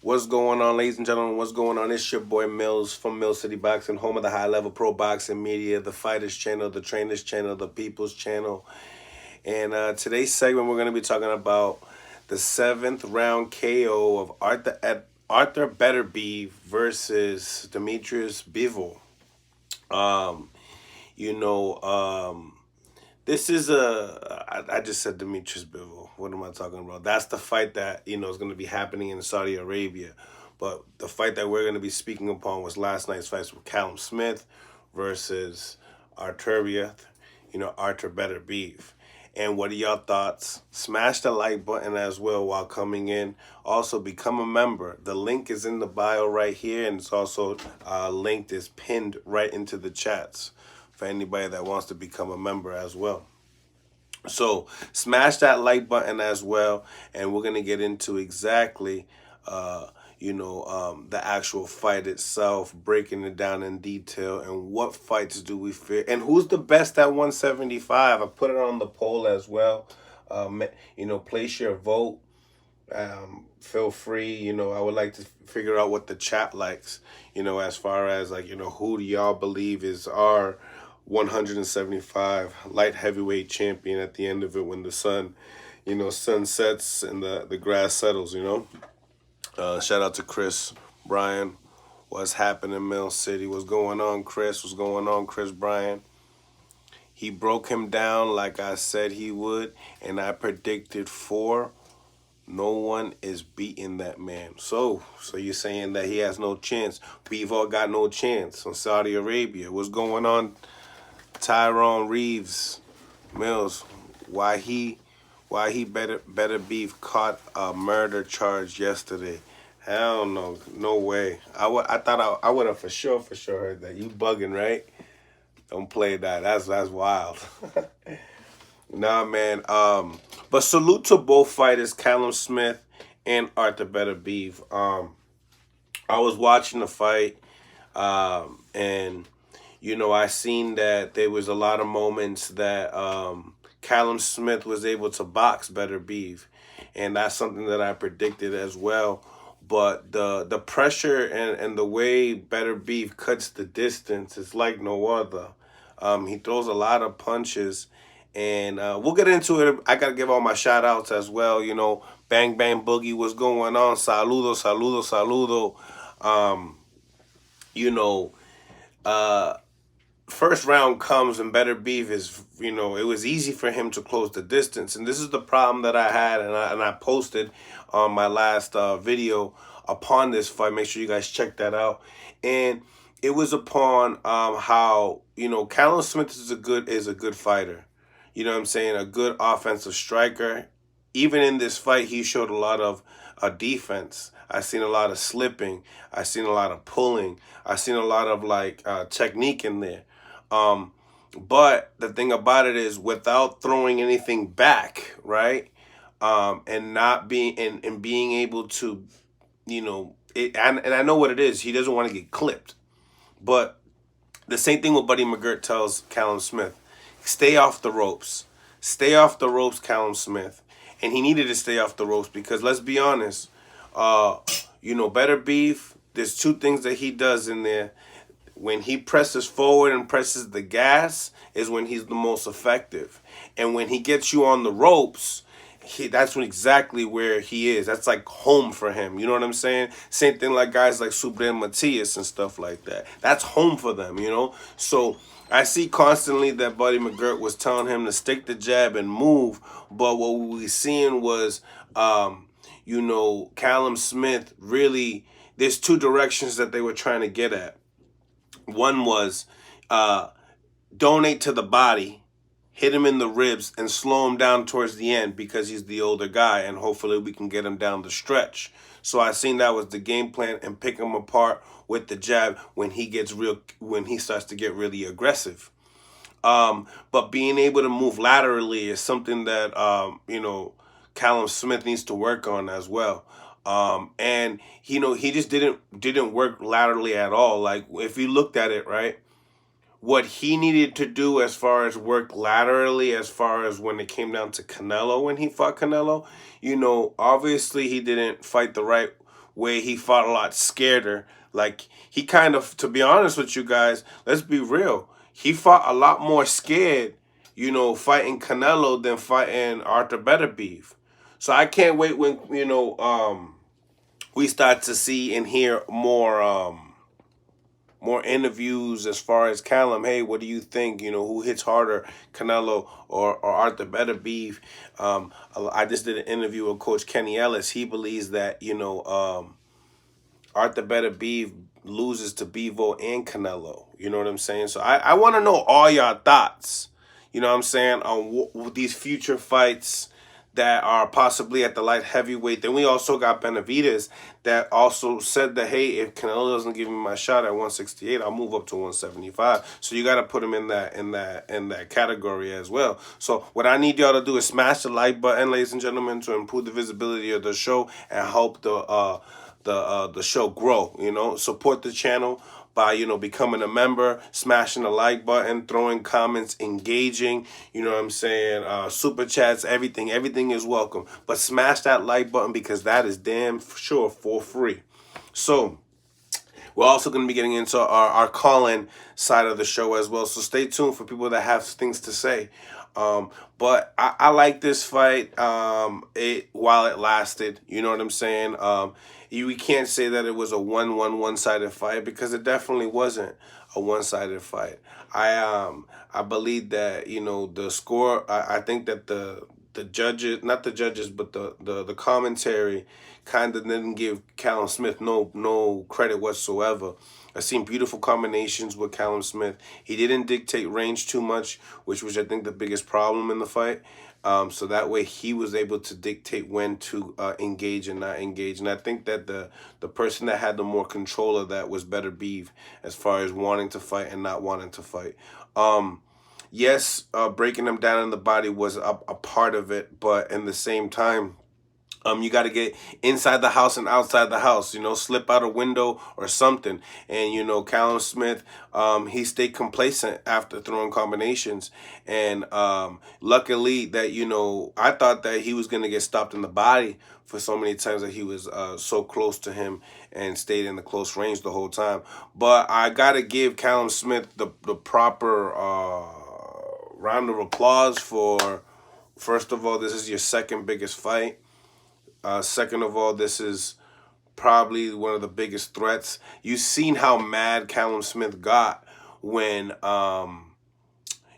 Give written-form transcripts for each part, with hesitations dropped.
What's going on, ladies and gentlemen? What's going on? It's your boy Mills from Mill City Boxing, home of the high level pro boxing media, the Fighters Channel, the Trainers Channel, the People's Channel. And today's segment, we're going to be talking about the seventh round KO of Artur Beterbeiv versus Demetrius Bivol. Um, you know, this is I just said Demetrius Bivol. What am I talking about? That's the fight that, is going to be happening in Saudi Arabia. But the fight that we're going to be speaking upon was last night's fight with Callum Smith versus Artur, Artur Beterbeiv. And what are y'all thoughts? Smash the like button as well while coming in. Also, become a member. The link is in the bio right here, and it's also linked, is pinned right into the chats for anybody that wants to become a member as well. So smash that like button as well, and we're gonna get into exactly, the actual fight itself, breaking it down in detail, and what fights do we fear, and who's the best at 175. I put it on the poll as well. Place your vote. Feel free. I would like to figure out what the chat likes. As far as who do y'all believe is our 175 light heavyweight champion at the end of it when the sun sets and the grass settles. Shout out to Chris Bryan. What's happening, Mill City? What's going on, Chris? What's going on, Chris Bryan? He broke him down like I said he would, and I predicted 4. No one is beating that man. So you're saying that he has no chance? Bivol got no chance on Saudi Arabia. What's going on, Tyrone Reeves Mills? Why he Beterbeiv caught a murder charge yesterday? Hell no, no way. I thought I would have for sure heard that. You bugging, right? Don't play that. That's wild. Nah, man. But salute to both fighters, Callum Smith and Artur Beterbeiv. I was watching the fight, and I seen that there was a lot of moments that Callum Smith was able to box Beterbeiv, and that's something that I predicted as well. But the pressure and the way Beterbeiv cuts the distance is like no other. He throws a lot of punches, and we'll get into it. I got to give all my shout outs as well. Bang Bang Boogie, what's going on? Saludo, saludo, saludo. First round comes and Beterbeiv is, it was easy for him to close the distance. And this is the problem that I had, and I posted on my last video upon this fight. Make sure you guys check that out. And it was upon how, Callum Smith is a good fighter. You know what I'm saying? A good offensive striker. Even in this fight, he showed a lot of defense. I seen a lot of slipping. I seen a lot of pulling. I seen a lot of technique in there. But the thing about it is, without throwing anything back, right? And not being and being able to, and I know what it is. He doesn't want to get clipped. But the same thing what Buddy McGirt tells Callum Smith. Stay off the ropes. Stay off the ropes, Callum Smith. And he needed to stay off the ropes because, let's be honest, Beterbeiv, there's 2 things that he does in there. When he presses forward and presses the gas is when he's the most effective. And when he gets you on the ropes, that's exactly where he is. That's like home for him. You know what I'm saying? Same thing like guys like Subriel Matias and stuff like that. That's home for them, So I see constantly that Buddy McGirt was telling him to stick the jab and move. But what we were seeing was, Callum Smith really, there's 2 directions that they were trying to get at. One was donate to the body, hit him in the ribs, and slow him down towards the end because he's the older guy, and hopefully we can get him down the stretch. So I seen that was the game plan, and pick him apart with the jab when he starts to get really aggressive. But being able to move laterally is something that Callum Smith needs to work on as well. And he just didn't work laterally at all. Like, if you looked at it, right, what he needed to do as far as work laterally, as far as when it came down to Canelo, when he fought Canelo, obviously he didn't fight the right where he fought a lot scareder. Like, he kind of, to be honest with you guys, let's be real, he fought a lot more scared, fighting Canelo than fighting Artur Beterbeiv. So I can't wait when, we start to see and hear more interviews as far as Callum. Hey, what do you think? Who hits harder, Canelo or Artur Beterbiev? I just did an interview with Coach Kenny Ellis. He believes that Artur Beterbiev loses to Bivol and Canelo. You know what I'm saying? So I want to know all y'all thoughts. You know what I'm saying, on these future fights that are possibly at the light heavyweight. Then we also got Benavidez that also said that, hey, if Canelo doesn't give me my shot at 168, I'll move up to 175. So you got to put him in that category as well. So what I need y'all to do is smash the like button, ladies and gentlemen, to improve the visibility of the show and help the show grow. Support the channel by becoming a member, smashing the like button, throwing comments, engaging, what I'm saying, super chats, everything is welcome. But smash that like button, because that is damn sure for free. So we're also going to be getting into our call-in side of the show as well. So stay tuned for people that have things to say. But I like this fight while it lasted. You know what I'm saying? We can't say that it was a one-sided fight, because it definitely wasn't a one-sided fight. I believe that the score. I think that the judges, not the judges, but the commentary kind of didn't give Callum Smith no credit whatsoever. I've seen beautiful combinations with Callum Smith. He didn't dictate range too much, which was, I think, the biggest problem in the fight. So that way he was able to dictate when to engage and not engage. And I think that the person that had the more control of that was Beterbiev, as far as wanting to fight and not wanting to fight. Yes, breaking him down in the body was a part of it, but in the same time, you got to get inside the house and outside the house, slip out a window or something. And, Callum Smith, he stayed complacent after throwing combinations. And luckily that, I thought that he was going to get stopped in the body for so many times that he was so close to him and stayed in the close range the whole time. But I got to give Callum Smith the proper round of applause for, first of all, this is your second biggest fight. Second of all, this is probably one of the biggest threats. You've seen how mad Callum Smith got when,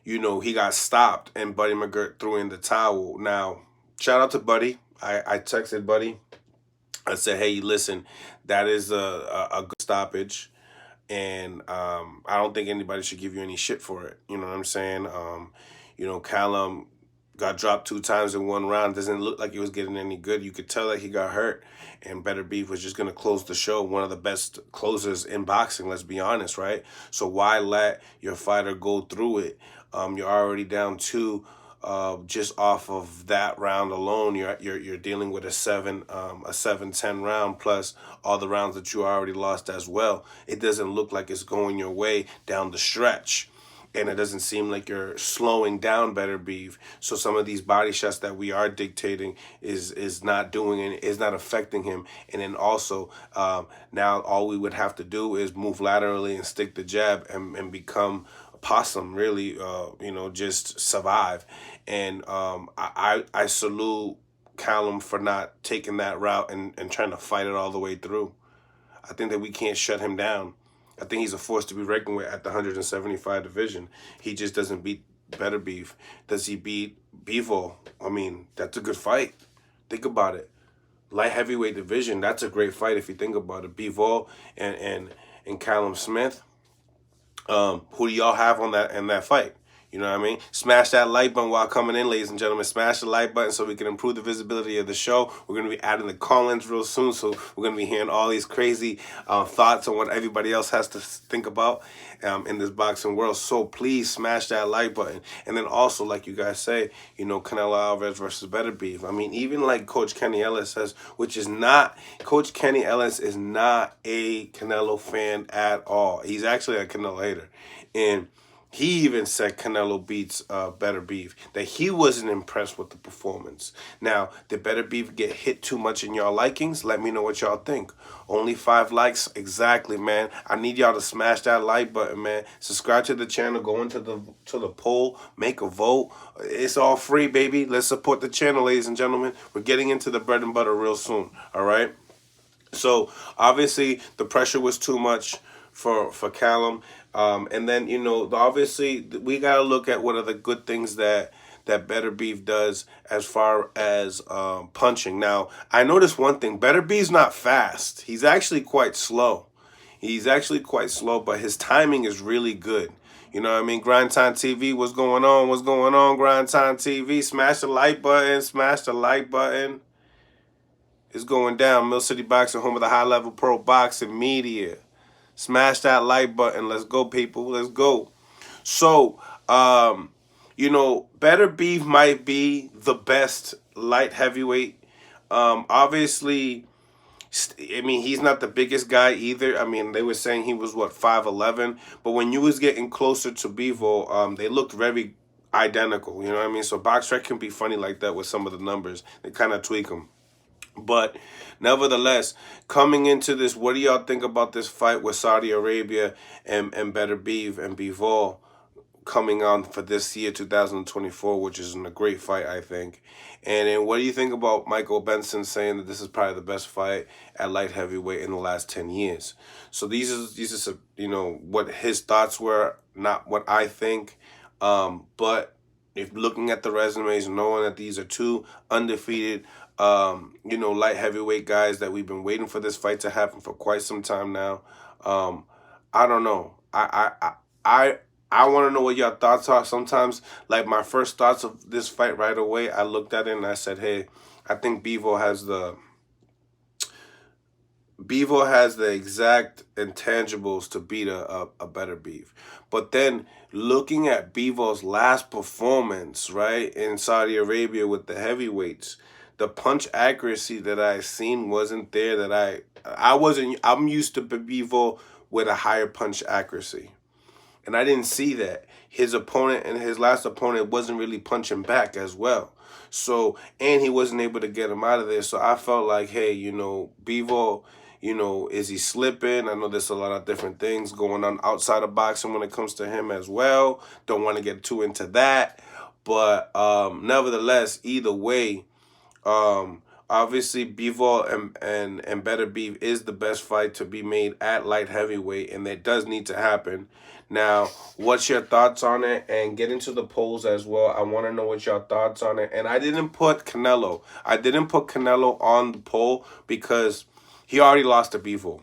he got stopped and Buddy McGirt threw in the towel. Now, shout out to Buddy. I texted Buddy. I said, hey, listen, that is a good stoppage. And I don't think anybody should give you any shit for it. You know what I'm saying? Callum got dropped 2 times in 1 round. Doesn't look like he was getting any good. You could tell that he got hurt. And Beterbiev was just going to close the show. One of the best closers in boxing, let's be honest, right? So why let your fighter go through it? You're already down 2. Just off of that round alone, you're dealing with a 7-10 round, plus all the rounds that you already lost as well. It doesn't look like it's going your way down the stretch. And it doesn't seem like you're slowing down Beterbiev. So some of these body shots that we are dictating is not doing it, is not affecting him. And then also now all we would have to do is move laterally and stick the jab and become a possum, really, just survive. And I salute Callum for not taking that route and trying to fight it all the way through. I think that we can't shut him down. I think he's a force to be reckoned with at the 175 division. He just doesn't beat Beterbiev. Does he beat Bivol? I mean, that's a good fight. Think about it. Light heavyweight division, that's a great fight if you think about it. Bivol and Callum Smith. Who do y'all have on that fight? You know what I mean? Smash that like button while coming in, ladies and gentlemen. Smash the like button so we can improve the visibility of the show. We're going to be adding the call-ins real soon, so we're going to be hearing all these crazy thoughts on what everybody else has to think about in this boxing world. So please smash that like button. And then also, like you guys say, Canelo Alvarez versus Beterbiev. I mean, even like Coach Kenny Ellis says, Coach Kenny Ellis is not a Canelo fan at all. He's actually a Canelo hater. And He even said Canelo beats Beterbeiv, that he wasn't impressed with the performance. Now, did Beterbeiv get hit too much in y'all likings? Let me know what y'all think. Only 5 likes? Exactly, man. I need y'all to smash that like button, man. Subscribe to the channel, go into the poll, make a vote. It's all free, baby. Let's support the channel, ladies and gentlemen. We're getting into the bread and butter real soon, all right? So obviously the pressure was too much for Callum, and then obviously we gotta look at what are the good things that Beterbeiv does as far as punching. Now I noticed one thing: Beterbeev's not fast. He's actually quite slow. He's actually quite slow, but his timing is really good. You know what I mean? Grind Time TV, what's going on? What's going on, Grind Time TV? Smash the like button, smash the like button. It's going down. Mill City Boxing, home of the high-level pro boxing media. Smash that like button. Let's go, people. Let's go. So, Beterbeiv might be the best light heavyweight. Obviously, I mean, he's not the biggest guy either. I mean, they were saying he was, 5'11". But when you was getting closer to Bivol, they looked very identical. You know what I mean? So, BoxRec can be funny like that with some of the numbers. They kind of tweak them. But nevertheless, coming into this, what do y'all think about this fight with Saudi Arabia and Beterbeiv and Bivol coming on for this year, 2024, which is a great fight, I think. And then what do you think about Michael Benson saying that this is probably the best fight at light heavyweight in the last 10 years? So these are what his thoughts were, not what I think. But if looking at the resumes, knowing that these are two undefeated light heavyweight guys that we've been waiting for this fight to happen for quite some time now. I don't know. I want to know what your thoughts are. Sometimes, like my first thoughts of this fight right away, I looked at it and I said, hey, I think Bivol has the exact intangibles to beat a Beterbeiv. But then looking at Bivol's last performance, right, in Saudi Arabia with the heavyweights, the punch accuracy that I seen wasn't there. I'm used to Bivol with a higher punch accuracy. And I didn't see that. His opponent and his last opponent wasn't really punching back as well. So, and he wasn't able to get him out of there. So I felt like, hey, Bivol, is he slipping? I know there's a lot of different things going on outside of boxing when it comes to him as well. Don't want to get too into that. But nevertheless, either way, obviously Bivol and Beterbeiv is the best fight to be made at light heavyweight, and that does need to happen. Now, what's your thoughts on it? And get into the polls as well. I want to know what your thoughts on it. And I didn't put Canelo. I didn't put Canelo on the poll because he already lost to Bivol.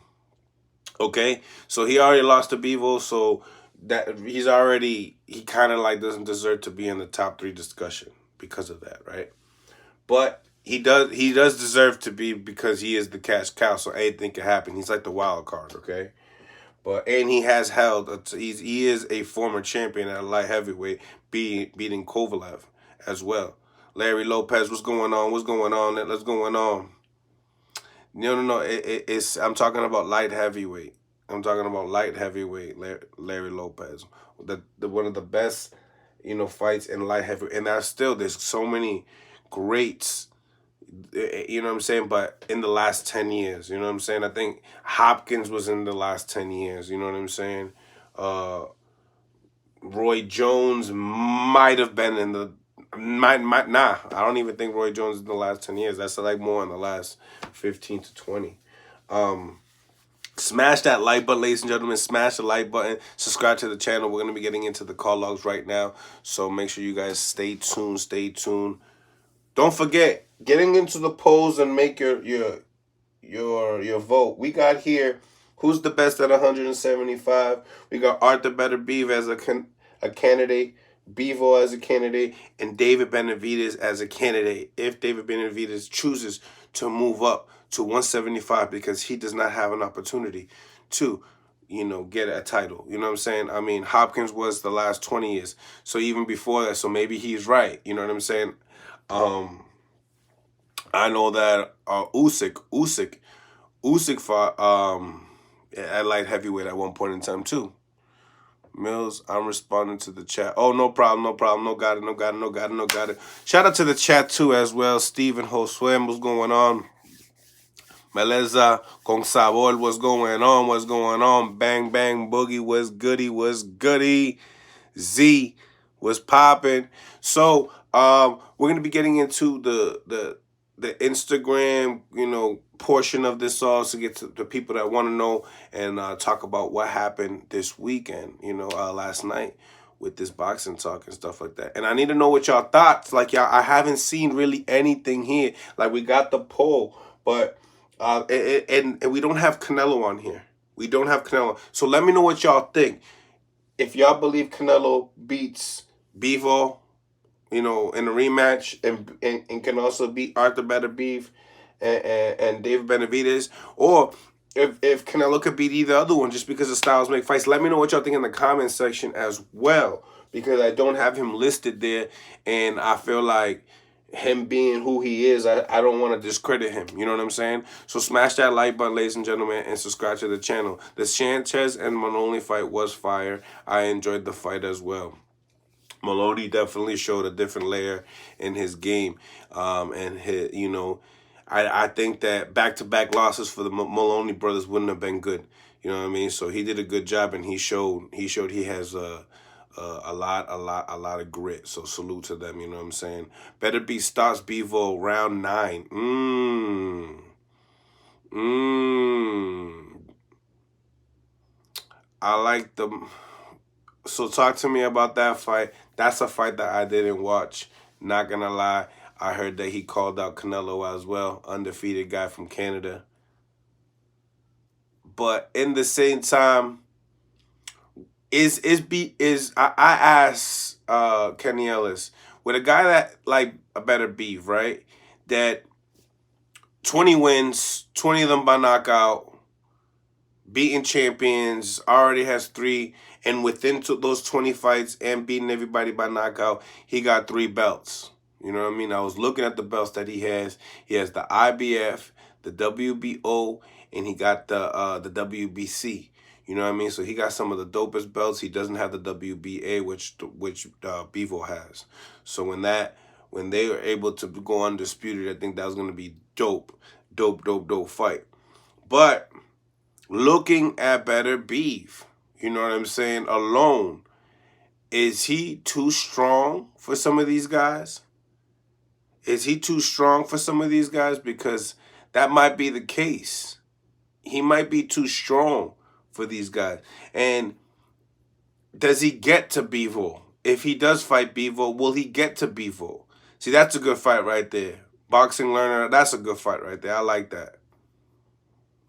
Okay? So he already lost to Bivol, so that he kind of like doesn't deserve to be in the top 3 discussion because of that, right? But he does deserve to be because he is the cash cow, so anything can happen. He's like the wild card, okay? And he has he is a former champion at light heavyweight, beating Kovalev as well. Larry Lopez, what's going on? What's going on? What's going on? No. It's I'm talking about light heavyweight. I'm talking about light heavyweight. Larry Lopez, the one of the best, fights in light heavyweight, and there's so many greats. You know what I'm saying? But in the last 10 years, you know what I'm saying? I think Hopkins was in the last 10 years, you know what I'm saying? Roy Jones might have been in the... Nah, I don't even think Roy Jones is in the last 10 years. That's like more in the last 15 to 20. Smash that like button, ladies and gentlemen. Smash the like button. Subscribe to the channel. We're going to be getting into the call logs right now. So make sure you guys stay tuned. Stay tuned. Don't forget, getting into the polls and make your vote. We got here, who's the best at 175? We got Artur Beterbeiv as a candidate, Bivol as a candidate, and David Benavidez as a candidate. If David Benavidez chooses to move up to 175 because he does not have an opportunity to, get a title. You know what I'm saying? I mean, Hopkins was the last 20 years. So even before that, so maybe he's right. You know what I'm saying? I know that Usyk fought at light heavyweight at one point in time too. Mills, I'm responding to the chat. Oh, no problem, no problem. No got it, no got it, no got it, no got it. Shout out to the chat too as well. Steven Josue, what's going on? Meleza con sabor, what's going on? What's going on? Bang bang boogie, what's goody? What's goody? Z was popping. So we're gonna be getting into the Instagram, portion of this all to get to the people that want to know and talk about what happened this weekend, last night with this boxing talk and stuff like that. And I need to know what y'all thoughts. Like, y'all, I haven't seen really anything here. Like, we got the poll, but and we don't have Canelo on here. We don't have Canelo. So let me know what y'all think. If y'all believe Canelo beats Bivol, in a rematch and can also beat Artur Beterbeiv and David Benavidez, or if Canelo could beat either other one just because the styles make fights, let me know what y'all think in the comments section as well, because I don't have him listed there, and I feel like him being who he is, I don't want to discredit him. You know what I'm saying? So smash that like button, ladies and gentlemen, and subscribe to the channel. The Sanchez and Maloney fight was fire. I enjoyed the fight as well. Maloney definitely showed a different layer in his game, and I think that back-to-back losses for the Maloney brothers wouldn't have been good. You know what I mean? So he did a good job, and he showed he has a lot of grit. So salute to them. You know what I'm saying? Beterbeiv starts Bivol round 9. I like them. So talk to me about that fight. That's a fight that I didn't watch. Not gonna lie. I heard that he called out Canelo as well. Undefeated guy from Canada. But in the same time, I asked Kenny Ellis, with a guy that like a Beterbeiv, right? That 20 wins, 20 of them by knockout, beating champions, already has 3, and within those 20 fights and beating everybody by knockout, he got 3 belts. You know what I mean? I was looking at the belts that he has. He has the IBF, the WBO, and he got the WBC. You know what I mean? So he got some of the dopest belts. He doesn't have the WBA, which Bivol has. So when they were able to go undisputed, I think that was going to be dope fight. But looking at Beterbeiv, you know what I'm saying, alone, is he too strong for some of these guys? Is he too strong for some of these guys? Because that might be the case. He might be too strong for these guys. And does he get to Bivol? If he does fight Bivol, will he get to Bivol? See, that's a good fight right there. Boxing learner, that's a good fight right there. I like that.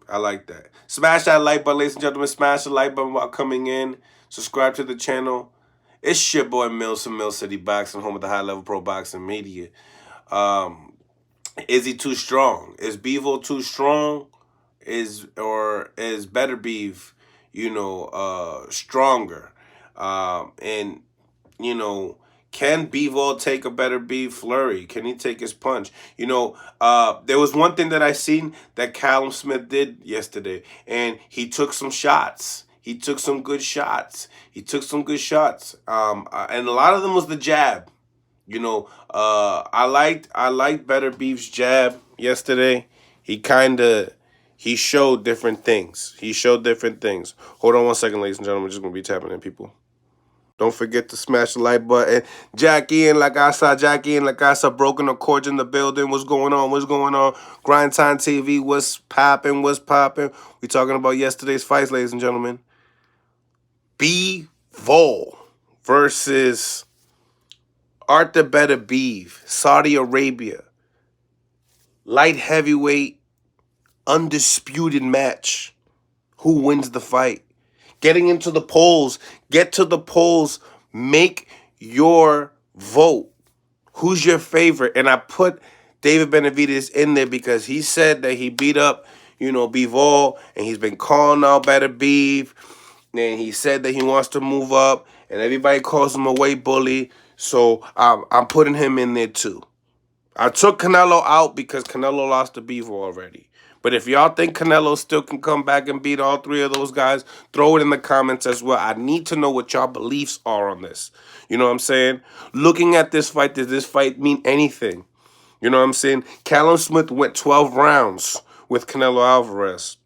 I like that. Smash that like button, ladies and gentlemen. Smash the like button while coming in. Subscribe to the channel. It's your boy Mills from Mill City Boxing, home of the high-level pro boxing media. Is he too strong? Is Bivol too strong? Is Beterbeiv, stronger? And can Bivol take a Beterbeiv flurry? Can he take his punch? There was one thing that I seen that Callum Smith did yesterday, and he took some shots. He took some good shots. And a lot of them was the jab. I liked Beterbeiv's jab yesterday. He showed different things. Hold on one second, ladies and gentlemen. We're just going to be tapping in, people. Don't forget to smash the like button. Jackie and La Casa, Broken Accords in the building. What's going on? Grind Time TV, what's popping? We talking about yesterday's fights, ladies and gentlemen. Bivol versus Artur Beterbeiv, Saudi Arabia. Light heavyweight, undisputed match. Who wins the fight? Getting into the polls. Get to the polls. Make your vote. Who's your favorite? And I put David Benavidez in there because he said that he beat up, Bivol, and he's been calling out Beterbeiv. And he said that he wants to move up, and everybody calls him a weight bully. So I'm putting him in there too. I took Canelo out because Canelo lost to Bivol already. But if y'all think Canelo still can come back and beat all three of those guys, throw it in the comments as well. I need to know what y'all beliefs are on this. You know what I'm saying? Looking at this fight, does this fight mean anything? You know what I'm saying? Callum Smith went 12 rounds with Canelo Alvarez,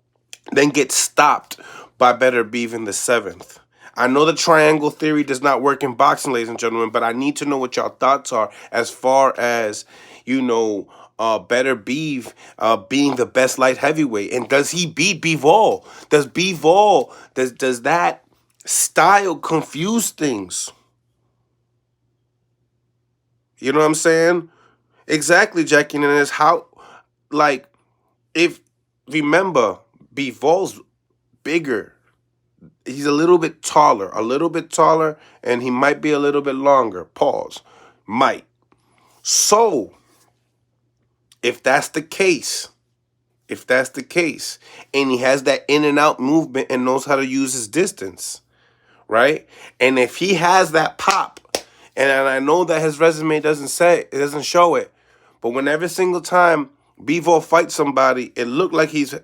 then gets stopped by Beterbeiv in the 7th. I know the triangle theory does not work in boxing, ladies and gentlemen, but I need to know what y'all thoughts are as far as, Beterbeiv being the best light heavyweight. And does he beat Bivol? Does that style confuse things? You know what I'm saying? Exactly, Jackie. And it's how, like, if, remember, Bivol's bigger. He's a little bit taller, and he might be a little bit longer. Pause. Might. So, if that's the case, and he has that in and out movement and knows how to use his distance, right? And if he has that pop, and I know that his resume doesn't show it, but when every single time Bivol fights somebody, it looked like he's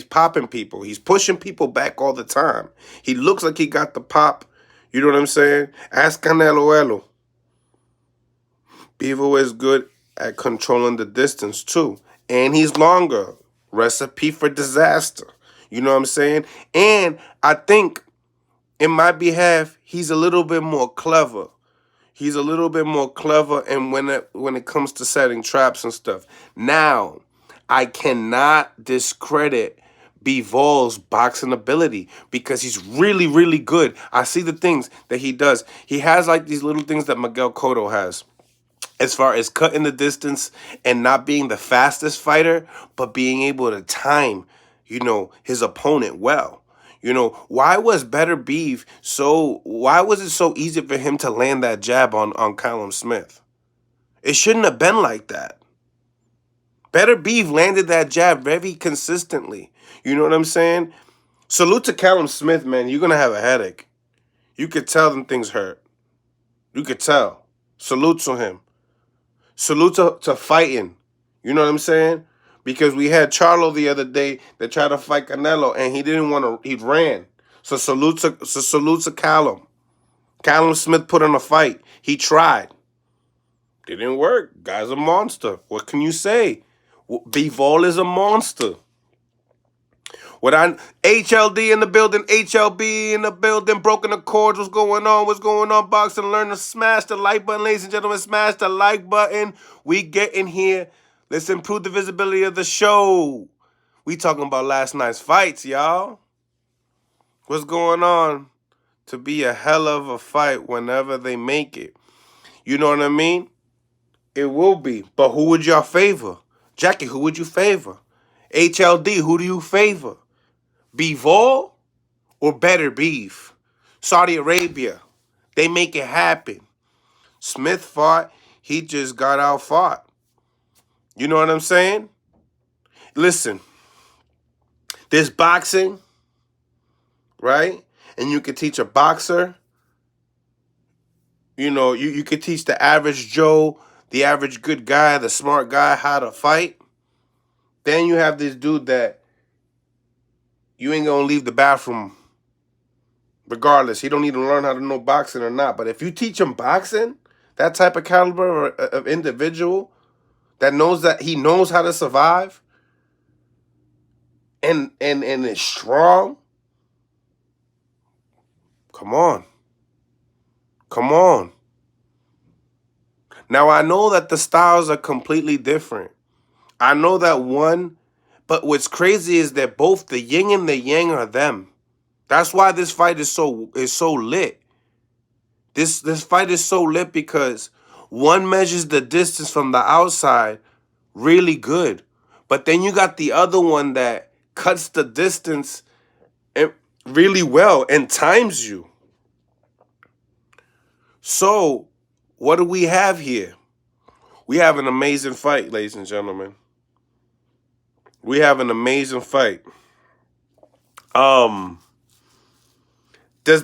popping people. He's pushing people back all the time. He looks like he got the pop. You know what I'm saying? Ask Canelo. Bivol is good at controlling the distance too. And he's longer. Recipe for disaster. You know what I'm saying? And I think, in my behalf, he's a little bit more clever. He's a little bit more clever, and when it comes to setting traps and stuff. Now, I cannot discredit Bivol's boxing ability because he's really, really good. I see the things that he does. He has like these little things that Miguel Cotto has, as far as cutting the distance and not being the fastest fighter, but being able to time, his opponent well. Why was Beterbeiv why was it so easy for him to land that jab on Callum Smith? It shouldn't have been like that. Beterbeiv landed that jab very consistently. You know what I'm saying? Salute to Callum Smith, man. You're going to have a headache. You could tell them things hurt. You could tell. Salute to him. Salute to fighting. You know what I'm saying? Because we had Charlo the other day that tried to fight Canelo, and he didn't want to. He ran. So salute to Callum. Callum Smith put on a fight. He tried. Didn't work. Guy's a monster. What can you say? Bivol is a monster. HLD in the building, HLB in the building, broken the cords, what's going on, boxing, learn to smash the like button, ladies and gentlemen, smash the like button. We get in here, let's improve the visibility of the show. We talking about last night's fights, y'all. What's going on? To be a hell of a fight whenever they make it. You know what I mean? It will be, but who would y'all favor? Jackie, who would you favor? HLD, who do you favor? Bivol or Beterbeiv? Saudi Arabia. They make it happen. Smith fought. He just got out fought. You know what I'm saying? Listen. There's boxing, right? And you could teach a boxer. You could teach the average Joe, the average good guy, the smart guy how to fight. Then you have this dude that you ain't going to leave the bathroom regardless. He don't need to learn how to know boxing or not. But if you teach him boxing, that type of caliber of individual that knows how to survive and is strong, come on. Now, I know that the styles are completely different. I know that one, but what's crazy is that both the yin and the yang are them. That's why this fight is so lit. This fight is so lit because one measures the distance from the outside really good, but then you got the other one that cuts the distance really well and times you. So, what do we have here? We have an amazing fight, ladies and gentlemen. We have an amazing fight. Does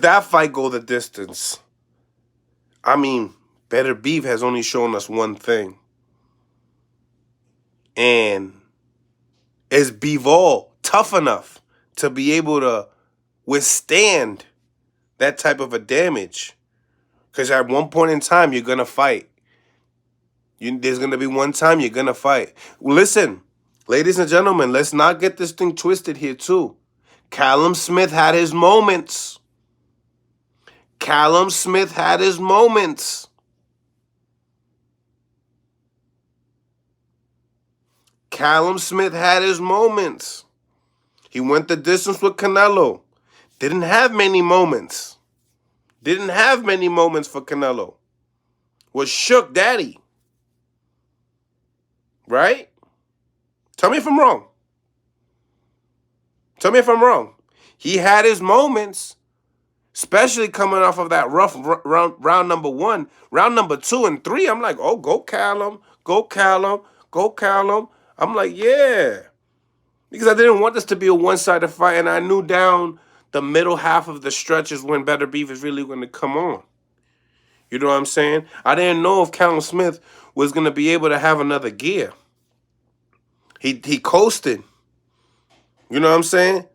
that fight go the distance? I mean, Beterbeiv has only shown us one thing. And Is Bivol tough enough to be able to withstand that type of a damage? Because at one point in time, you're going to fight. There's going to be one time you're going to fight. Listen, ladies and gentlemen, let's not get this thing twisted here too. Callum Smith had his moments. Callum Smith had his moments. Callum Smith had his moments. He went the distance with Canelo. Didn't have many moments. Didn't have many moments for Canelo. Was shook daddy. Right? Tell me if I'm wrong. Tell me if I'm wrong. He had his moments, especially coming off of that rough round number 1. Round number 2 and 3, I'm like, oh, go Callum. Go Callum. Go Callum. I'm like, yeah. Because I didn't want this to be a one-sided fight, and I knew down the middle half of the stretch is when Beterbeiv is really going to come on. You know what I'm saying? I didn't know if Callum Smith was going to be able to have another gear. He coasted. You know what I'm saying?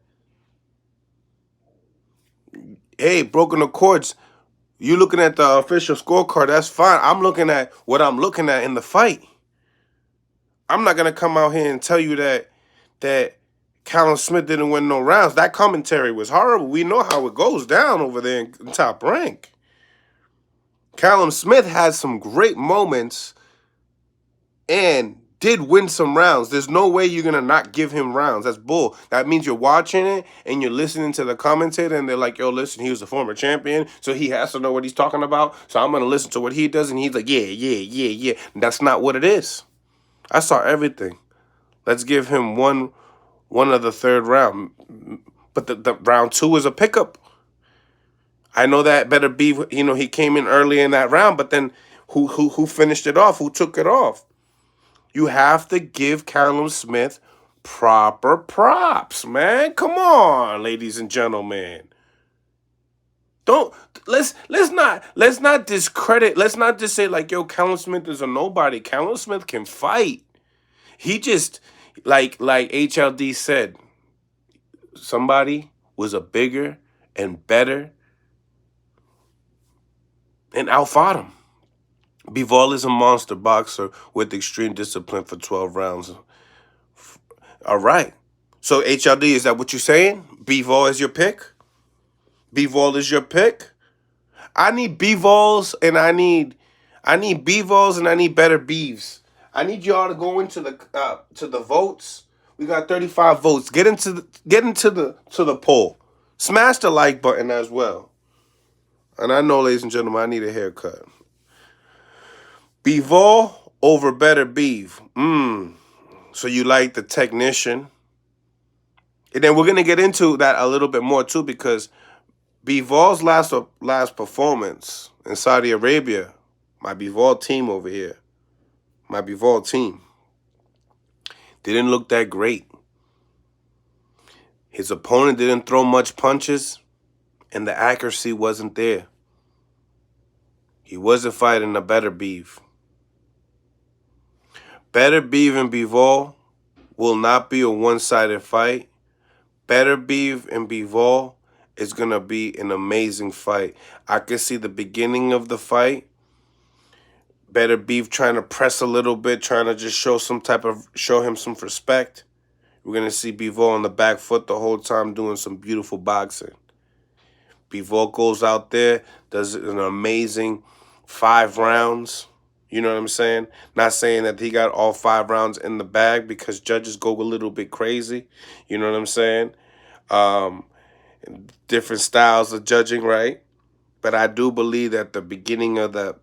Hey, broken accords. You looking at the official scorecard, that's fine. I'm looking at what I'm looking at in the fight. I'm not going to come out here and tell you that Callum Smith didn't win no rounds. That commentary was horrible. We know how it goes down over there in Top Rank. Callum Smith had some great moments and did win some rounds. There's no way you're going to not give him rounds. That's bull. That means you're watching it and you're listening to the commentator and they're like, yo, listen, he was a former champion, so he has to know what he's talking about. So I'm going to listen to what he does. And he's like, yeah. And that's not what it is. I saw everything. Let's give him one of the third round. But the round 2 is a pickup. I know that Beterbeiv, he came in early in that round, but then who finished it off? Who took it off? You have to give Callum Smith proper props, man. Come on, ladies and gentlemen. Let's not discredit. Let's not just say like, yo, Callum Smith is a nobody. Callum Smith can fight. He just like HLD said, somebody was a bigger and better and outfought him. Bivol is a monster boxer with extreme discipline for 12 rounds. All right. So, HLD, is that what you're saying? Bivol is your pick? Bivol is your pick? I need Bivols and I need Bivols and I need Beterbeives. I need y'all to go into the votes. We got 35 votes. Get into the poll. Smash the like button as well. And I know, ladies and gentlemen, I need a haircut. Bivol over Beterbeiv. So you like the technician. And then we're going to get into that a little bit more too, because Bivol's last performance in Saudi Arabia, my Bivol team over here, my Bivol team, didn't look that great. His opponent didn't throw much punches, and the accuracy wasn't there. He wasn't fighting a Beterbeiv. Beterbeiv and Bivol will not be a one-sided fight. Beterbeiv and Bivol is going to be an amazing fight. I can see the beginning of the fight. Beterbeiv trying to press a little bit, trying to just show him some respect. We're going to see Bivol on the back foot the whole time doing some beautiful boxing. Bivol goes out there, does an amazing 5 rounds. You know what I'm saying? Not saying that he got all 5 rounds in the bag, because judges go a little bit crazy. You know what I'm saying? Different styles of judging, right? But I do believe that the beginning of the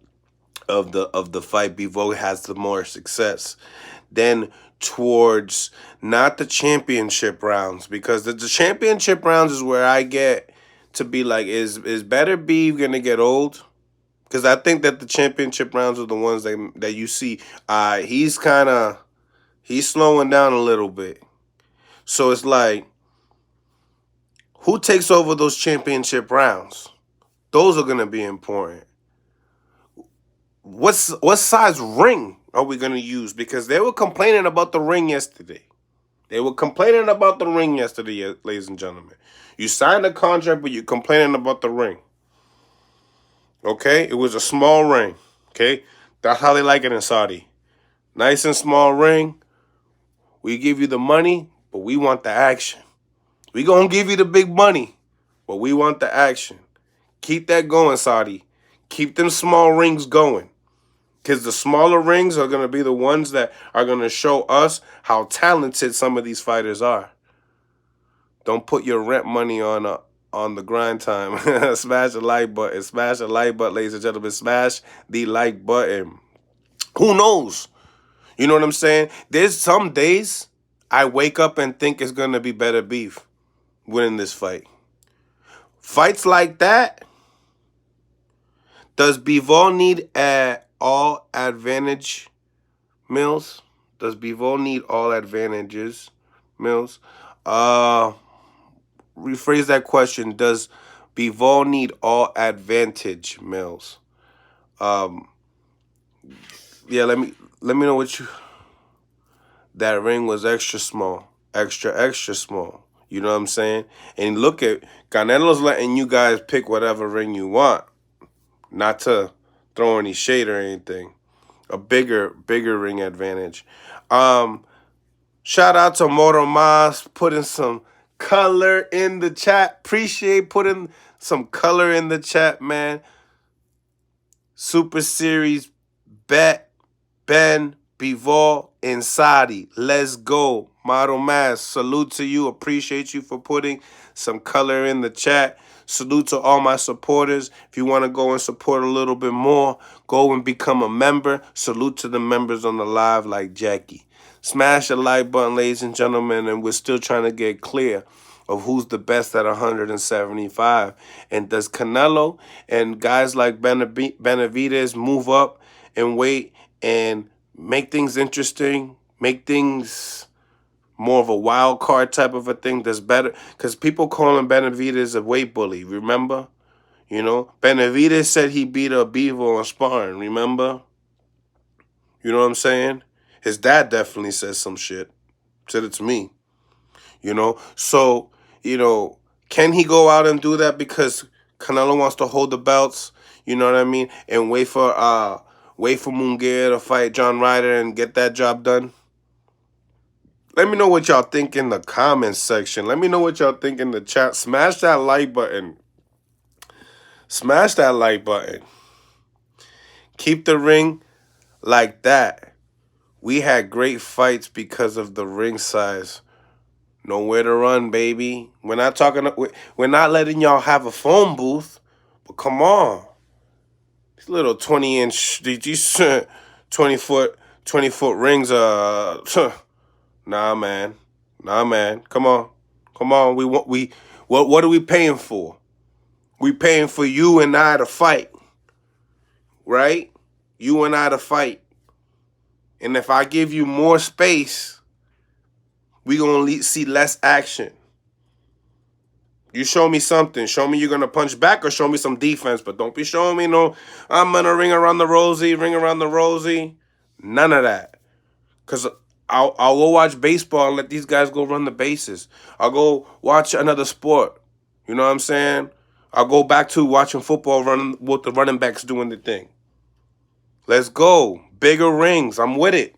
fight, Bivol has the more success. Then towards not the championship rounds, because the championship rounds is where I get to be like, is Beterbeiv gonna get old? Because I think that the championship rounds are the ones that you see. He's slowing down a little bit. So it's like, who takes over those championship rounds? Those are going to be important. What size ring are we going to use? Because they were complaining about the ring yesterday. They were complaining about the ring yesterday, ladies and gentlemen. You signed a contract, but you're complaining about the ring. Okay? It was a small ring. Okay? That's how they like it in Saudi. Nice and small ring. We give you the money, but we want the action. We gonna give you the big money, but we want the action. Keep that going, Saudi. Keep them small rings going. Because the smaller rings are going to be the ones that are going to show us how talented some of these fighters are. Don't put your rent money on the grind time. Smash the like button. Smash the like button, ladies and gentlemen. Smash the like button. Who knows? You know what I'm saying? There's some days I wake up and think it's going to be Beterbeiv winning this fight. Fights like that, does Bivol need all advantage, Mills? Does Bivol need all advantages, Mills? Rephrase that question. Does Bivol need all advantage, Mills? Yeah, let me know what you. That ring was extra small, extra small. You know what I'm saying? And look at Canelo's letting you guys pick whatever ring you want, not to throw any shade or anything. A bigger ring advantage. Shout out to Moto Mas putting some color in the chat. Appreciate putting some color in the chat, man. Super Series bet Ben Bivol in Saudi. Let's go. Moto Mas, salute to you. Appreciate you for putting some color in the chat. Salute to all my supporters. If you want to go and support a little bit more, go and become a member. Salute to the members on the live like Jackie. Smash the like button, ladies and gentlemen, and we're still trying to get clear of who's the best at 175. And does Canelo and guys like Benavidez move up and wait and make things interesting, make things more of a wild card type of a thing that's better? Because people call him Benavidez a weight bully, remember? You know, Benavidez said he beat a Bivol on sparring, remember? You know what I'm saying? His dad definitely said some shit. Said it to me. You know? So, you know, can he go out and do that because Canelo wants to hold the belts? You know what I mean? And wait for Munguia to fight John Ryder and get that job done? Let me know what y'all think in the comments section. Let me know what y'all think in the chat. Smash that like button. Smash that like button. Keep the ring like that. We had great fights because of the ring size. Nowhere to run, baby. We're not letting y'all have a phone booth. But come on. These little 20-inch, these 20-foot rings, nah, man. Come on. What are we paying for? We paying for you and I to fight. Right? You and I to fight. And if I give you more space, we going to see less action. You show me something. Show me you're going to punch back or show me some defense. But don't be showing me no, I'm going to ring around the rosy. None of that. Because I'll go watch baseball and let these guys go run the bases. I'll go watch another sport. You know what I'm saying? I'll go back to watching football running with the running backs doing the thing. Let's go. Bigger rings. I'm with it.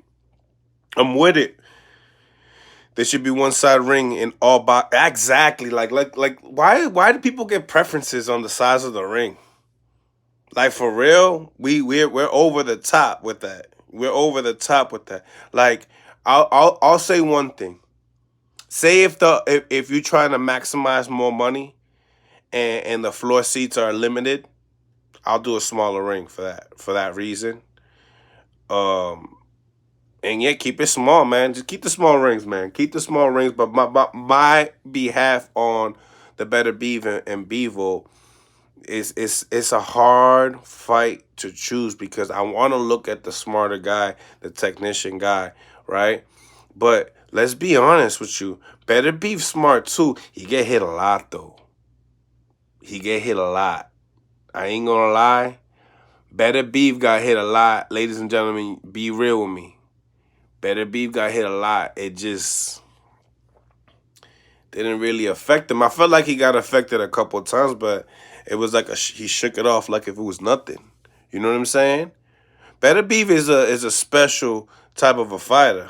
There should be one side ring in all box. Exactly. Like why do people get preferences on the size of the ring? Like for real? We're over the top with that. We're over the top with that. Like I'll say one thing. Say if you're trying to maximize more money and the floor seats are limited, I'll do a smaller ring for that reason. And yeah, keep it small, man. Just keep the small rings, man. Keep the small rings. But my behalf on the Beterbeiv and Bivol it's a hard fight to choose because I want to look at the smarter guy, the technician guy, right? But let's be honest with you. Beterbeiv smart too. He get hit a lot though. He get hit a lot. I ain't gonna lie. Beterbeiv got hit a lot. Ladies and gentlemen, be real with me. Beterbeiv got hit a lot. It just, didn't really affect him. I felt like he got affected a couple of times, but it was like he shook it off like if it was nothing. You know what I'm saying? Beterbeiv is a special type of a fighter.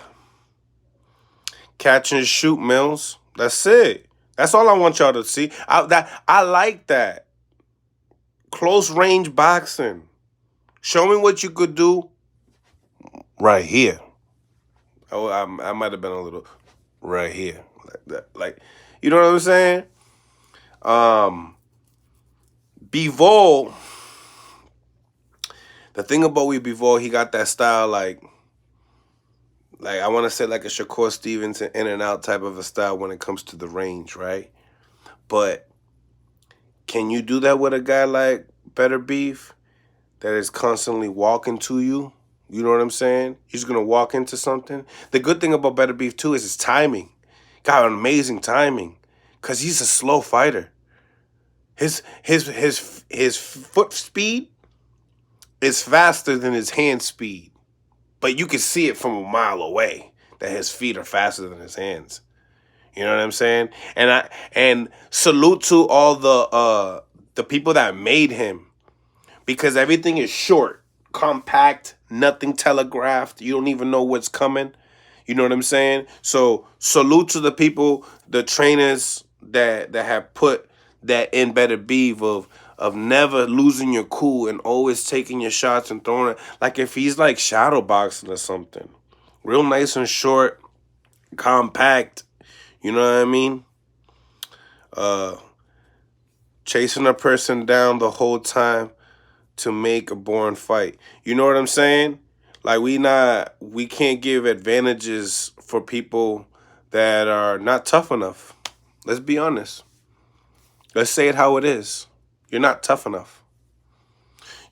Catch and shoot, Mills. That's it. That's all I want y'all to see. I like that. Close range boxing. Show me what you could do right here. Oh, I might have been a little right here. Like that. Like, you know what I'm saying? Bivol. The thing about Bivol, he got that style like I want to say like a Shakur Stevenson in and out type of a style when it comes to the range, right? But can you do that with a guy like Beterbeiv that is constantly walking to you? You know what I'm saying? He's going to walk into something. The good thing about Beterbeiv too is his timing. Got amazing timing because he's a slow fighter. His foot speed is faster than his hand speed. But you can see it from a mile away that his feet are faster than his hands. You know what I'm saying? And salute to all the people that made him, because everything is short, compact, nothing telegraphed. You don't even know what's coming. You know what I'm saying? So salute to the people, the trainers that have put that in Beterbeiv of never losing your cool and always taking your shots and throwing it. Like if he's like shadow boxing or something. Real nice and short, compact. You know what I mean? Chasing a person down the whole time to make a boring fight. You know what I'm saying? Like we can't give advantages for people that are not tough enough. Let's be honest. Let's say it how it is. You're not tough enough.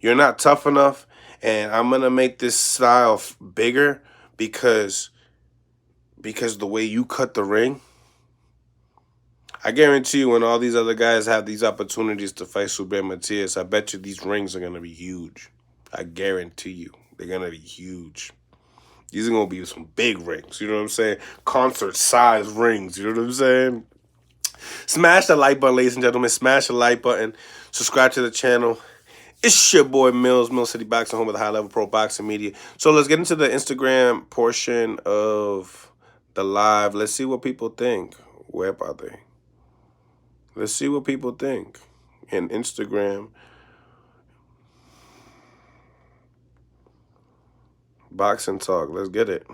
You're not tough enough, and I'm going to make this style bigger because the way you cut the ring. I guarantee you when all these other guys have these opportunities to fight Super Matias, I bet you these rings are going to be huge. I guarantee you. They're going to be huge. These are going to be some big rings. You know what I'm saying? Concert-sized rings. You know what I'm saying? Smash the like button, ladies and gentlemen. Smash the like button. Subscribe to the channel. It's your boy Mills, Mill City Boxing, home of the high-level pro boxing media. So let's get into the Instagram portion of the live. Let's see what people think. Where are they? Let's see what people think in Instagram. Boxing talk. Let's get it.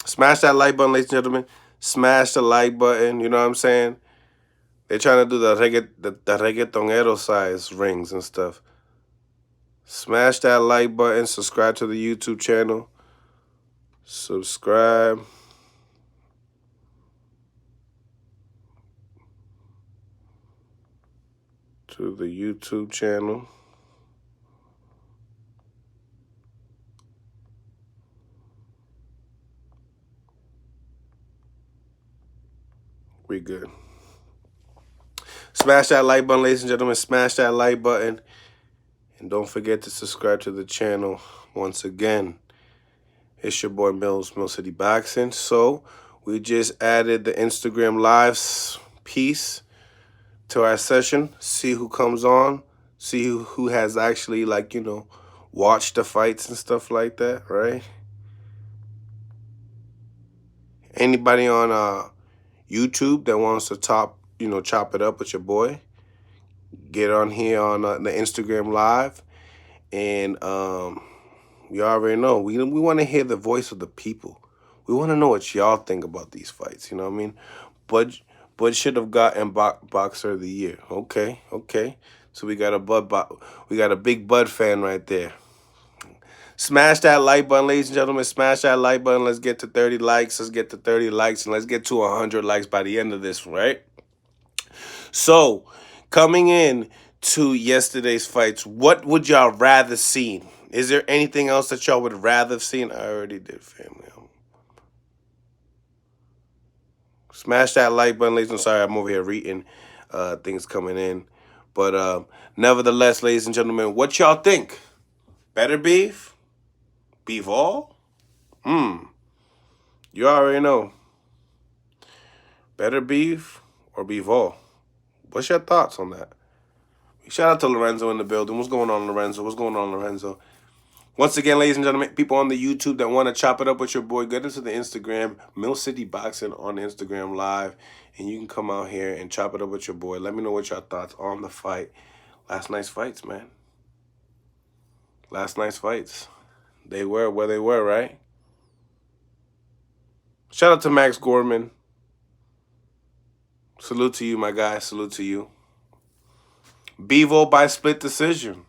Smash that like button, ladies and gentlemen. Smash the like button. You know what I'm saying? They're trying to do the reggaetonero size rings and stuff. Smash that like button. Subscribe to the YouTube channel. Subscribe. To the YouTube channel. We good. Smash that like button, ladies and gentlemen. Smash that like button. And don't forget to subscribe to the channel once again. It's your boy Mills, Mill City Boxing. So we just added the Instagram Lives piece to our session. See who comes on. See who has actually, like, you know, watched the fights and stuff like that, right? Anybody on YouTube that wants to chop it up with your boy, get on here on the Instagram Live. And you already know, we want to hear the voice of the people. We want to know what y'all think about these fights, you know what I mean? Bud should have gotten Boxer of the Year. Okay. So we got a big Bud fan right there. Smash that like button, ladies and gentlemen. Smash that like button. Let's get to 30 likes. Let's get to 30 likes, and let's get to 100 likes by the end of this, right? So, coming in to yesterday's fights, what would y'all rather seen? Is there anything else that y'all would rather have seen? I already did, family. Smash that like button, ladies. I'm sorry, I'm over here reading things coming in. But nevertheless, ladies and gentlemen, what y'all think? Beterbeiv? Bivol? You already know. Beterbeiv or Bivol? What's your thoughts on that? Shout out to Lorenzo in the building. What's going on, Lorenzo? What's going on, Lorenzo? Once again, ladies and gentlemen, people on the YouTube that want to chop it up with your boy, get into the Instagram, Mill City Boxing on Instagram Live, and you can come out here and chop it up with your boy. Let me know what your thoughts on the fight. Last night's fights, man. Last night's fights. They were where they were, right? Shout out to Max Gorman. Salute to you, my guy. Salute to you. Bivol by split decision.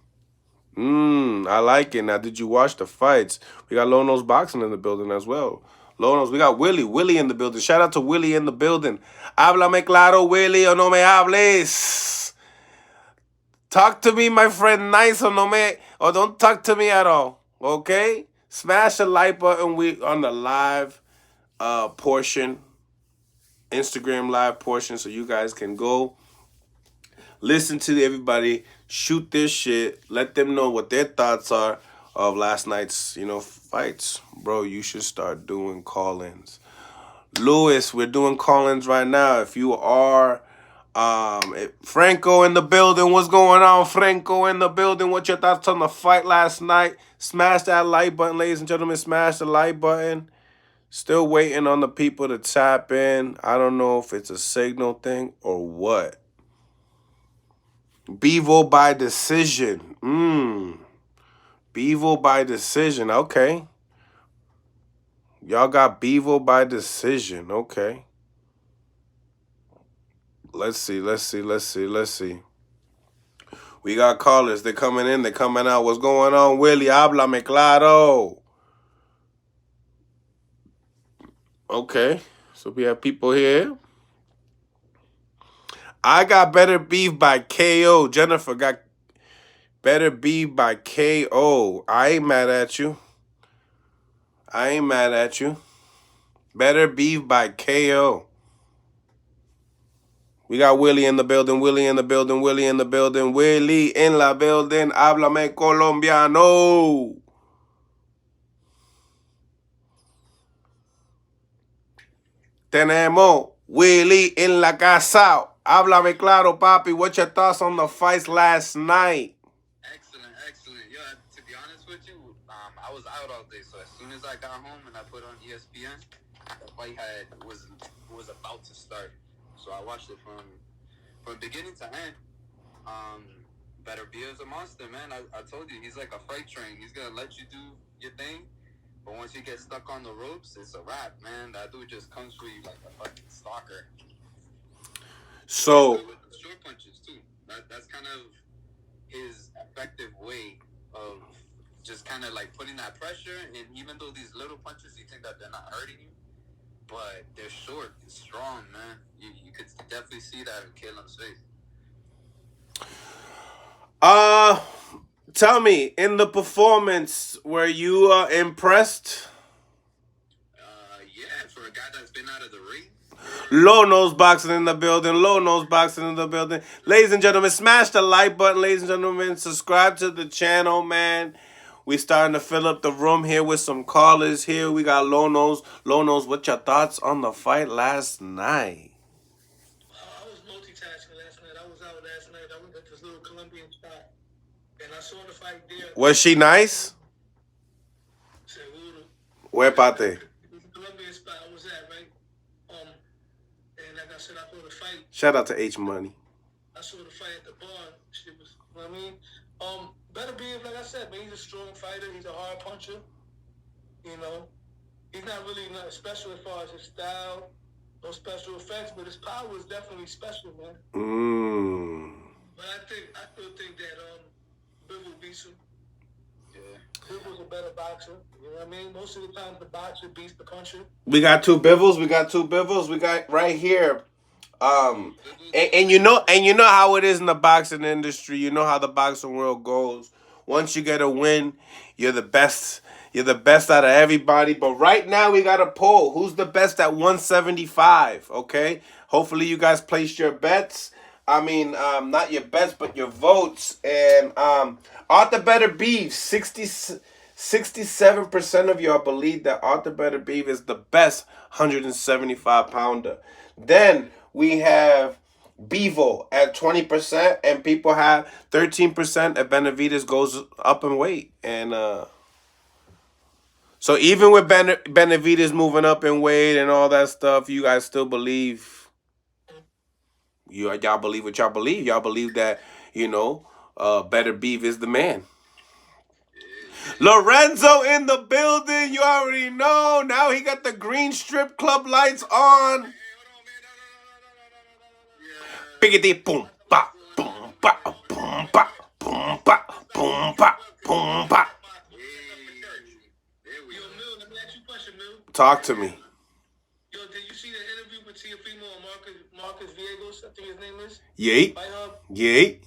I like it. Now, did you watch the fights? We got Low Nose Boxing in the building as well. Low Nose, we got Willie in the building. Shout out to Willie in the building. Háblame claro, Willie, o no me hables. Talk to me, my friend, nice, or don't talk to me at all, okay? Smash the like button. We on the live portion, Instagram live portion, so you guys can go listen to everybody, shoot their shit, let them know what their thoughts are of last night's, fights. Bro, you should start doing call-ins. Lewis, we're doing call-ins right now. If you are Franco in the building, what's going on, Franco in the building? What's your thoughts on the fight last night? Smash that like button, ladies and gentlemen. Smash the like button. Still waiting on the people to tap in. I don't know if it's a signal thing or what. Bivol by decision. Bivol by decision. Okay. Y'all got Bivol by decision. Okay. Let's see. We got callers. They're coming in. They're coming out. What's going on, Willie? Háblame claro. Okay. So we have people here. I got Beterbeiv by KO. Jennifer got Beterbeiv by KO. I ain't mad at you. Beterbeiv by KO. We got Willie in the building. Willie in la building. Háblame colombiano. Tenemos Willie en la casa. Háblame claro, papi. What's your thoughts on the fights last night? Excellent. Yeah, to be honest with you, I was out all day, so as soon as I got home and I put on ESPN, the fight was about to start. So I watched it from beginning to end. Beterbeiv is a monster, man. I told you, he's like a freight train. He's gonna let you do your thing, but once you get stuck on the ropes, it's a wrap, man. That dude just comes for you like a fucking stalker. So short punches too. That's kind of his effective way of just kind of like putting that pressure. And even though these little punches, you think that they're not hurting you, but they're short and strong, man. You could definitely see that in Callum's face. Tell me, in the performance, were you impressed? Yeah, for a guy that's been out of the ring. Low Nose Boxing in the building. Ladies and gentlemen, smash the like button, ladies and gentlemen. Subscribe to the channel, man. We starting to fill up the room here with some callers here. We got Low Nose. Low Nose, what's your thoughts on the fight last night? I was multitasking last night. I was out last night. I went to this little Colombian spot, and I saw the fight there. Was she nice? Where parte? The Colombian spot I was at, right? And like I said, I saw the fight. Shout out to H Money. I saw the fight at the bar. Shit was, you know what I mean? Beterbeiv, like I said, man, he's a strong fighter. He's a hard puncher. You know, he's not really nothing special as far as his style, no special effects, but his power is definitely special, man. But I still think that Bivol beats him. Yeah. Bivol's a better boxer. You know what I mean? Most of the time, the boxer beats the puncher. We got two Bivels. We got right here. And you know how it is in the boxing industry. You know how the boxing world goes. Once you get a win, you're the best. You're the best out of everybody. But right now we got a poll. Who's the best at 175? Okay. Hopefully you guys placed your bets. I mean, not your bets, but your votes. And Artur Beterbeiv, 67% of y'all believe that Artur Beterbeiv is the best 175-pounder. Then we have Bivol at 20%, and people have 13% if Benavidez goes up in weight. And so even with Benavidez moving up in weight and all that stuff, you guys still believe y'all believe what y'all believe. Y'all believe that Beterbeiv is the man. Lorenzo in the building. You already know. Now he got the green strip club lights on. Biggity boom ba boom ba boom ba boom ba boom ba boom ba. Yo, Mill, let me ask you a question, Mill. Talk to me. Yo, did you see the interview with Teofimo and Marcus Villegas? I think his name is. Yay. Yay.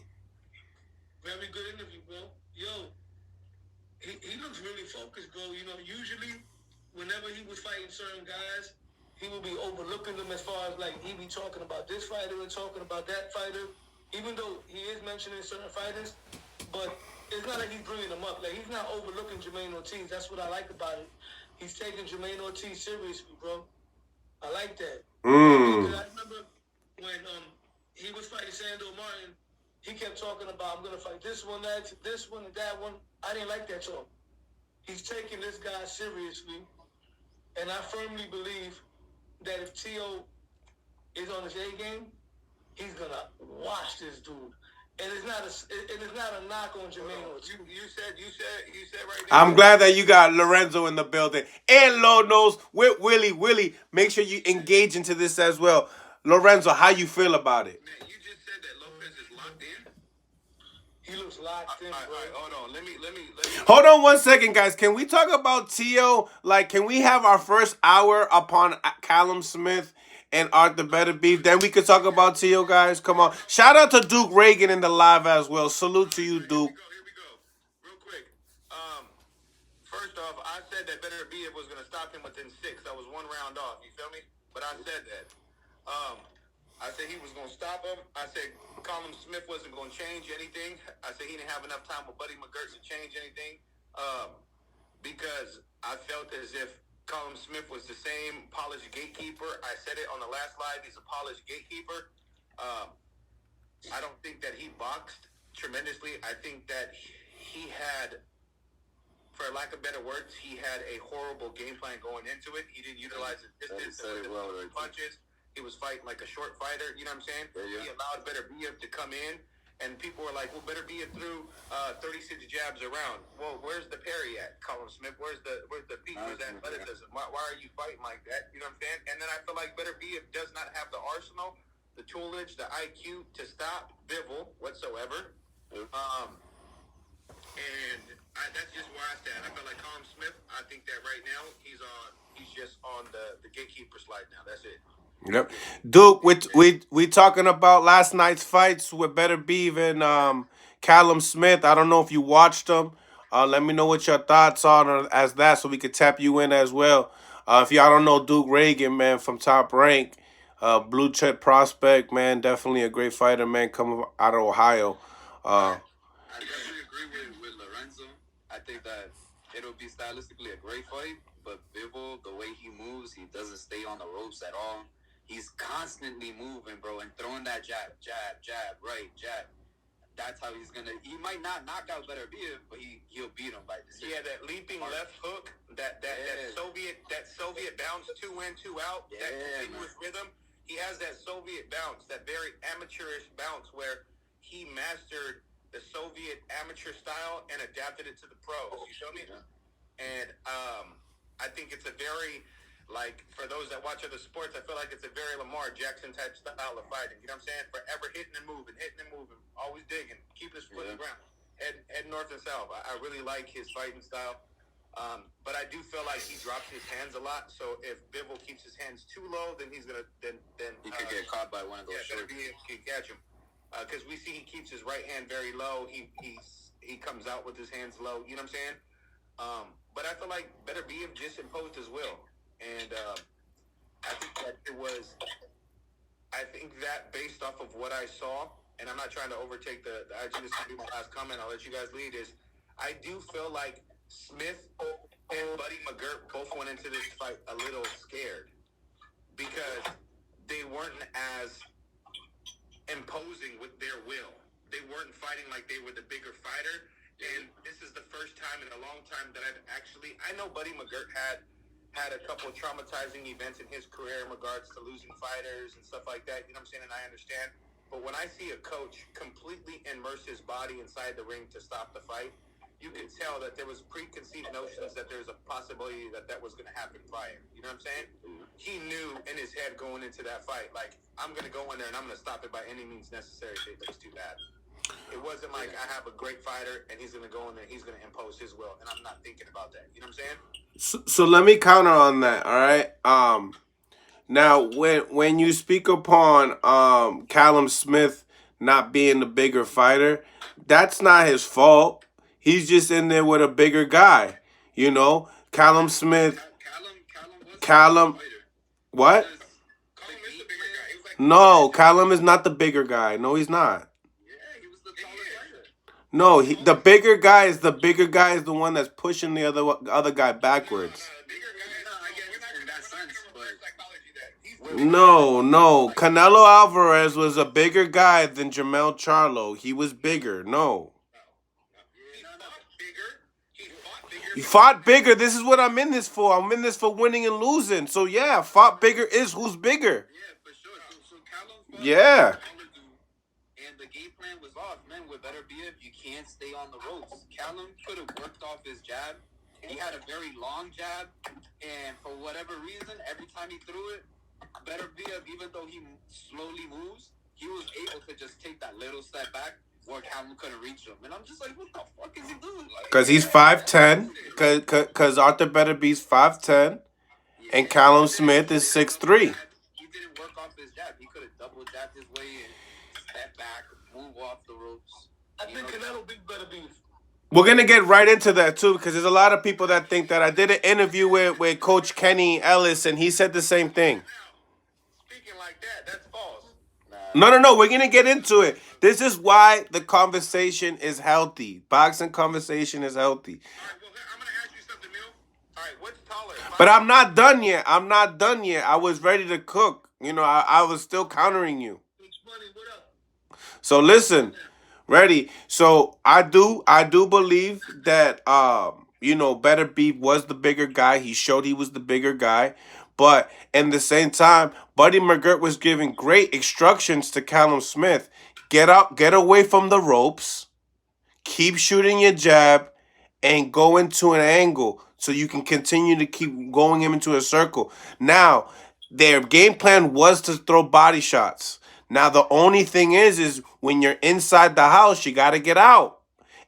Very good interview, bro. Yo, he looks really focused, bro. You know, usually whenever he was fighting certain guys, he would be overlooking them as far as like he be talking about this fighter and talking about that fighter, even though he is mentioning certain fighters, but it's not like he's bringing them up. Like he's not overlooking Jermaine Ortiz. That's what I like about it. He's taking Jermaine Ortiz seriously, bro. I like that. Because I remember when he was fighting Sandor Martin, he kept talking about, I'm gonna fight this one next, this one and that one. I didn't like that talk. He's taking this guy seriously, and I firmly believe that if Tio is on his A game, he's gonna watch this dude. And it's not a knock on Jermaine Ortiz. You said right now. I'm glad that you got Lorenzo in the building. And Lord knows with Willie, make sure you engage into this as well. Lorenzo, how you feel about it? Man, you just said that Lopez is locked in. He looks locked in, bro. All right, hold on. Let me. Hold on 1 second, guys. Can we talk about Tio? Like, can we have our first hour upon Callum Smith and Artur Beterbeiv? Then we could talk about Tio, guys. Come on. Shout out to Duke Reagan in the live as well. Salute to you, Duke. Here we go. Real quick. First off, I said that Beterbeiv was going to stop him within 6. That was 1 round off. You feel me? But I said that. I said he was going to stop him. I said Callum Smith wasn't going to change anything. I said he didn't have enough time with Buddy McGirt to change anything. Because I felt as if Callum Smith was the same polished gatekeeper. I said it on the last live. He's a polished gatekeeper. I don't think that he boxed tremendously. I think that he had, for lack of better words, he had a horrible game plan going into it. He didn't utilize his distance and punches. He was fighting like a short fighter. You know what I'm saying? Yeah. He allowed Beterbeiv to come in, and people were like, well, Beterbeiv threw 36 jabs around. Well, where's the parry at, Callum Smith? Where's the beat? Where's the athleticism? Why are you fighting like that? You know what I'm saying? And then I feel like Beterbeiv does not have the arsenal, the toolage, the IQ to stop Bivol whatsoever. And that's just where I stand. I feel like Callum Smith, I think that right now he's just on the gatekeeper slide now. That's it. Yep. Duke, we talking about last night's fights with Beterbeiv and Callum Smith. I don't know if you watched them. Let me know what your thoughts are as that, so we could tap you in as well. If y'all don't know Duke Reagan, man, from Top Rank, blue chip prospect, man, definitely a great fighter, man, coming out of Ohio. I definitely agree with Lorenzo. I think that it'll be stylistically a great fight, but Bivol, the way he moves, he doesn't stay on the ropes at all. He's constantly moving, bro, and throwing that jab, right, jab. That's how he's gonna. He might not knock out Beterbeiv, but he'll beat him by decision. Yeah, that leaping left hook, that Soviet bounce, 2 in, 2 out, that continuous rhythm. He has that Soviet bounce, that very amateurish bounce where he mastered the Soviet amateur style and adapted it to the pros. You feel me? And I think it's a very, like, for those that watch other sports, I feel like it's a very Lamar Jackson type style of fighting. You know what I'm saying? Forever hitting and moving, always digging, keeping his foot in the ground, head north and south. I really like his fighting style. But I do feel like he drops his hands a lot. So if Bivol keeps his hands too low, then he's gonna then he could get caught by one of those. Yeah, Beterbeiv can catch him. Because we see he keeps his right hand very low. He comes out with his hands low. You know what I'm saying? But I feel like Beterbeiv just imposed his will. And I think that based off of what I saw, and I'm not trying to overtake the I just want to do my last comment, I'll let you guys lead, is I do feel like Smith and Buddy McGirt both went into this fight a little scared. Because they weren't as imposing with their will. They weren't fighting like they were the bigger fighter. And this is the first time in a long time that I know Buddy McGirt had a couple of traumatizing events in his career in regards to losing fighters and stuff like that. You know what I'm saying? And I understand. But when I see a coach completely immerse his body inside the ring to stop the fight, you can tell that there was preconceived notions that there's a possibility that was going to happen prior. You know what I'm saying? He knew in his head going into that fight, like, I'm going to go in there and I'm going to stop it by any means necessary if it's too bad. It wasn't like I have a great fighter and he's going to go in there, he's going to impose his will, and I'm not thinking about that. You know what I'm saying? So let me counter on that, all right? Now, when you speak upon Callum Smith not being the bigger fighter, that's not his fault. He's just in there with a bigger guy, you know. Callum Smith. Callum. What? Callum is the bigger guy. He was like, No, Callum is not the bigger guy. No, he's not. yeah, he was the taller fighter. No, the bigger guy is the one that's pushing the other guy backwards. No. Canelo Alvarez was a bigger guy than Jermell Charlo. He was bigger. No. He fought bigger. This is what I'm in this for. I'm in this for winning and losing. So, yeah, fought bigger is who's bigger. Yeah, for sure. So Callum fought Yeah. and the game plan was off, man. With Beterbeiv, you can't stay on the ropes. Callum could have worked off his jab. He had a very long jab, and for whatever reason, every time he threw it, Beterbeiv, even though he slowly moves, he was able to just take that little step back where Callum couldn't reach him. And I'm just like, what the fuck is he doing? Because he's 5'10". Because Artur Beterbeiv's 5'10", and Callum Smith is 6'3". He didn't work off his jab. He could have double jabbed his way and step back, move off the ropes. I think Canelo beat Beterbeiv. We're going to get right into that, too, because there's a lot of people that think that. I did an interview with Coach Kenny Ellis, and he said the same thing. Speaking like that, that's false. No. We're going to get into it. This is why the conversation is healthy. Boxing conversation is healthy. All right, well, I'm going to ask you something, Neil. All right, what's taller? But I'm not done yet. I was ready to cook. You know, I was still countering you. Money, what up? So listen, ready. So I do believe that Beterbeiv was the bigger guy. He showed he was the bigger guy. But in the same time, Buddy McGirt was giving great instructions to Callum Smith. Get up, get away from the ropes, keep shooting your jab, and go into an angle so you can continue to keep going him into a circle. Now, their game plan was to throw body shots. Now, the only thing is when you're inside the house, you got to get out.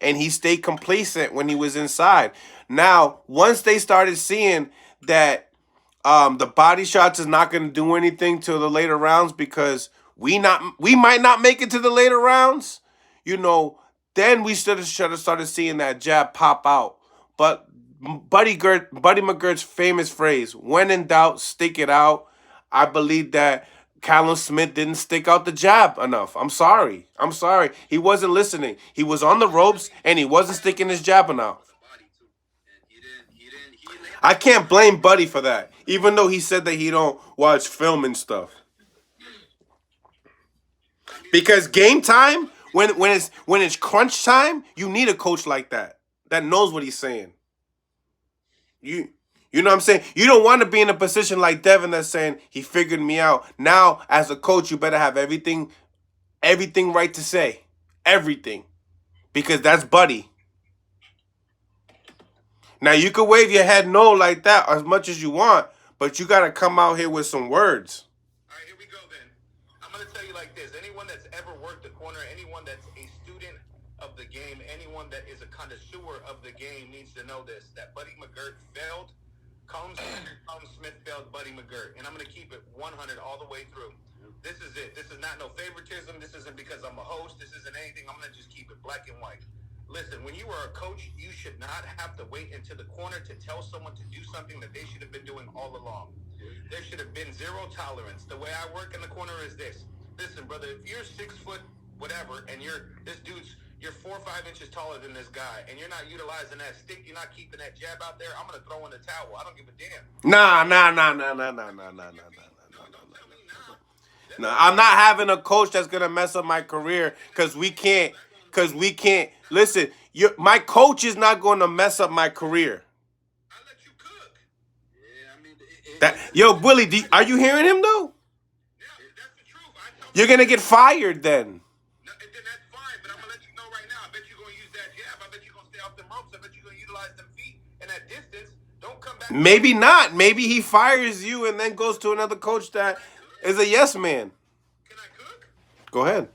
And he stayed complacent when he was inside. Now, once they started seeing that the body shots is not going to do anything till the later rounds because we might not make it to the later rounds, then we should have started seeing that jab pop out. But Buddy McGirt's famous phrase, when in doubt, stick it out. I believe that Callum Smith didn't stick out the jab enough. I'm sorry. He wasn't listening. He was on the ropes, and he wasn't sticking his jab enough. I can't blame Buddy for that, even though he said that he don't watch film and stuff. Because game time, when it's crunch time, you need a coach like that knows what he's saying. You know what I'm saying? You don't want to be in a position like Devin that's saying he figured me out. Now, as a coach, you better have everything right to say. Everything. Because that's Buddy. Now, you can wave your head no like that as much as you want, but you got to come out here with some words. All right, here we go then. I'm going to tell you like this. Anyone that's ever worked the corner, anyone that's a student of the game, anyone that is a connoisseur of the game needs to know this, that Buddy McGirt failed. Callum Smith failed Buddy McGirt. And I'm going to keep it 100 all the way through. This is it. This is not no favoritism. This isn't because I'm a host. This isn't anything. I'm going to just keep it black and white. Listen, when you are a coach, you should not have to wait into the corner to tell someone to do something that they should have been doing all along. There should have been zero tolerance. The way I work in the corner is this. Listen, brother, if you're 6 foot whatever and you're 4 or 5 inches taller than this guy and you're not utilizing that stick, you're not keeping that jab out there, I'm going to throw in the towel. I don't give a damn. Nah. Don't tell me nah. No, I'm not having a coach that's gonna mess up my career because we can't. Because we can't. Listen, my coach is not going to mess up my career. I let you cook. Yeah, I mean, Yo, Willie, are you hearing him though? yeah, that's the truth. I tell You're gonna get fired then. no, and then that's fine, but I'm gonna let you know right now. I bet you're gonna use that jab. I bet you're gonna stay off them ropes. I bet you're gonna utilize them feet and that distance. Don't come back. Maybe not. Maybe he fires you and then goes to another coach that is a yes man. Can I cook? Go ahead.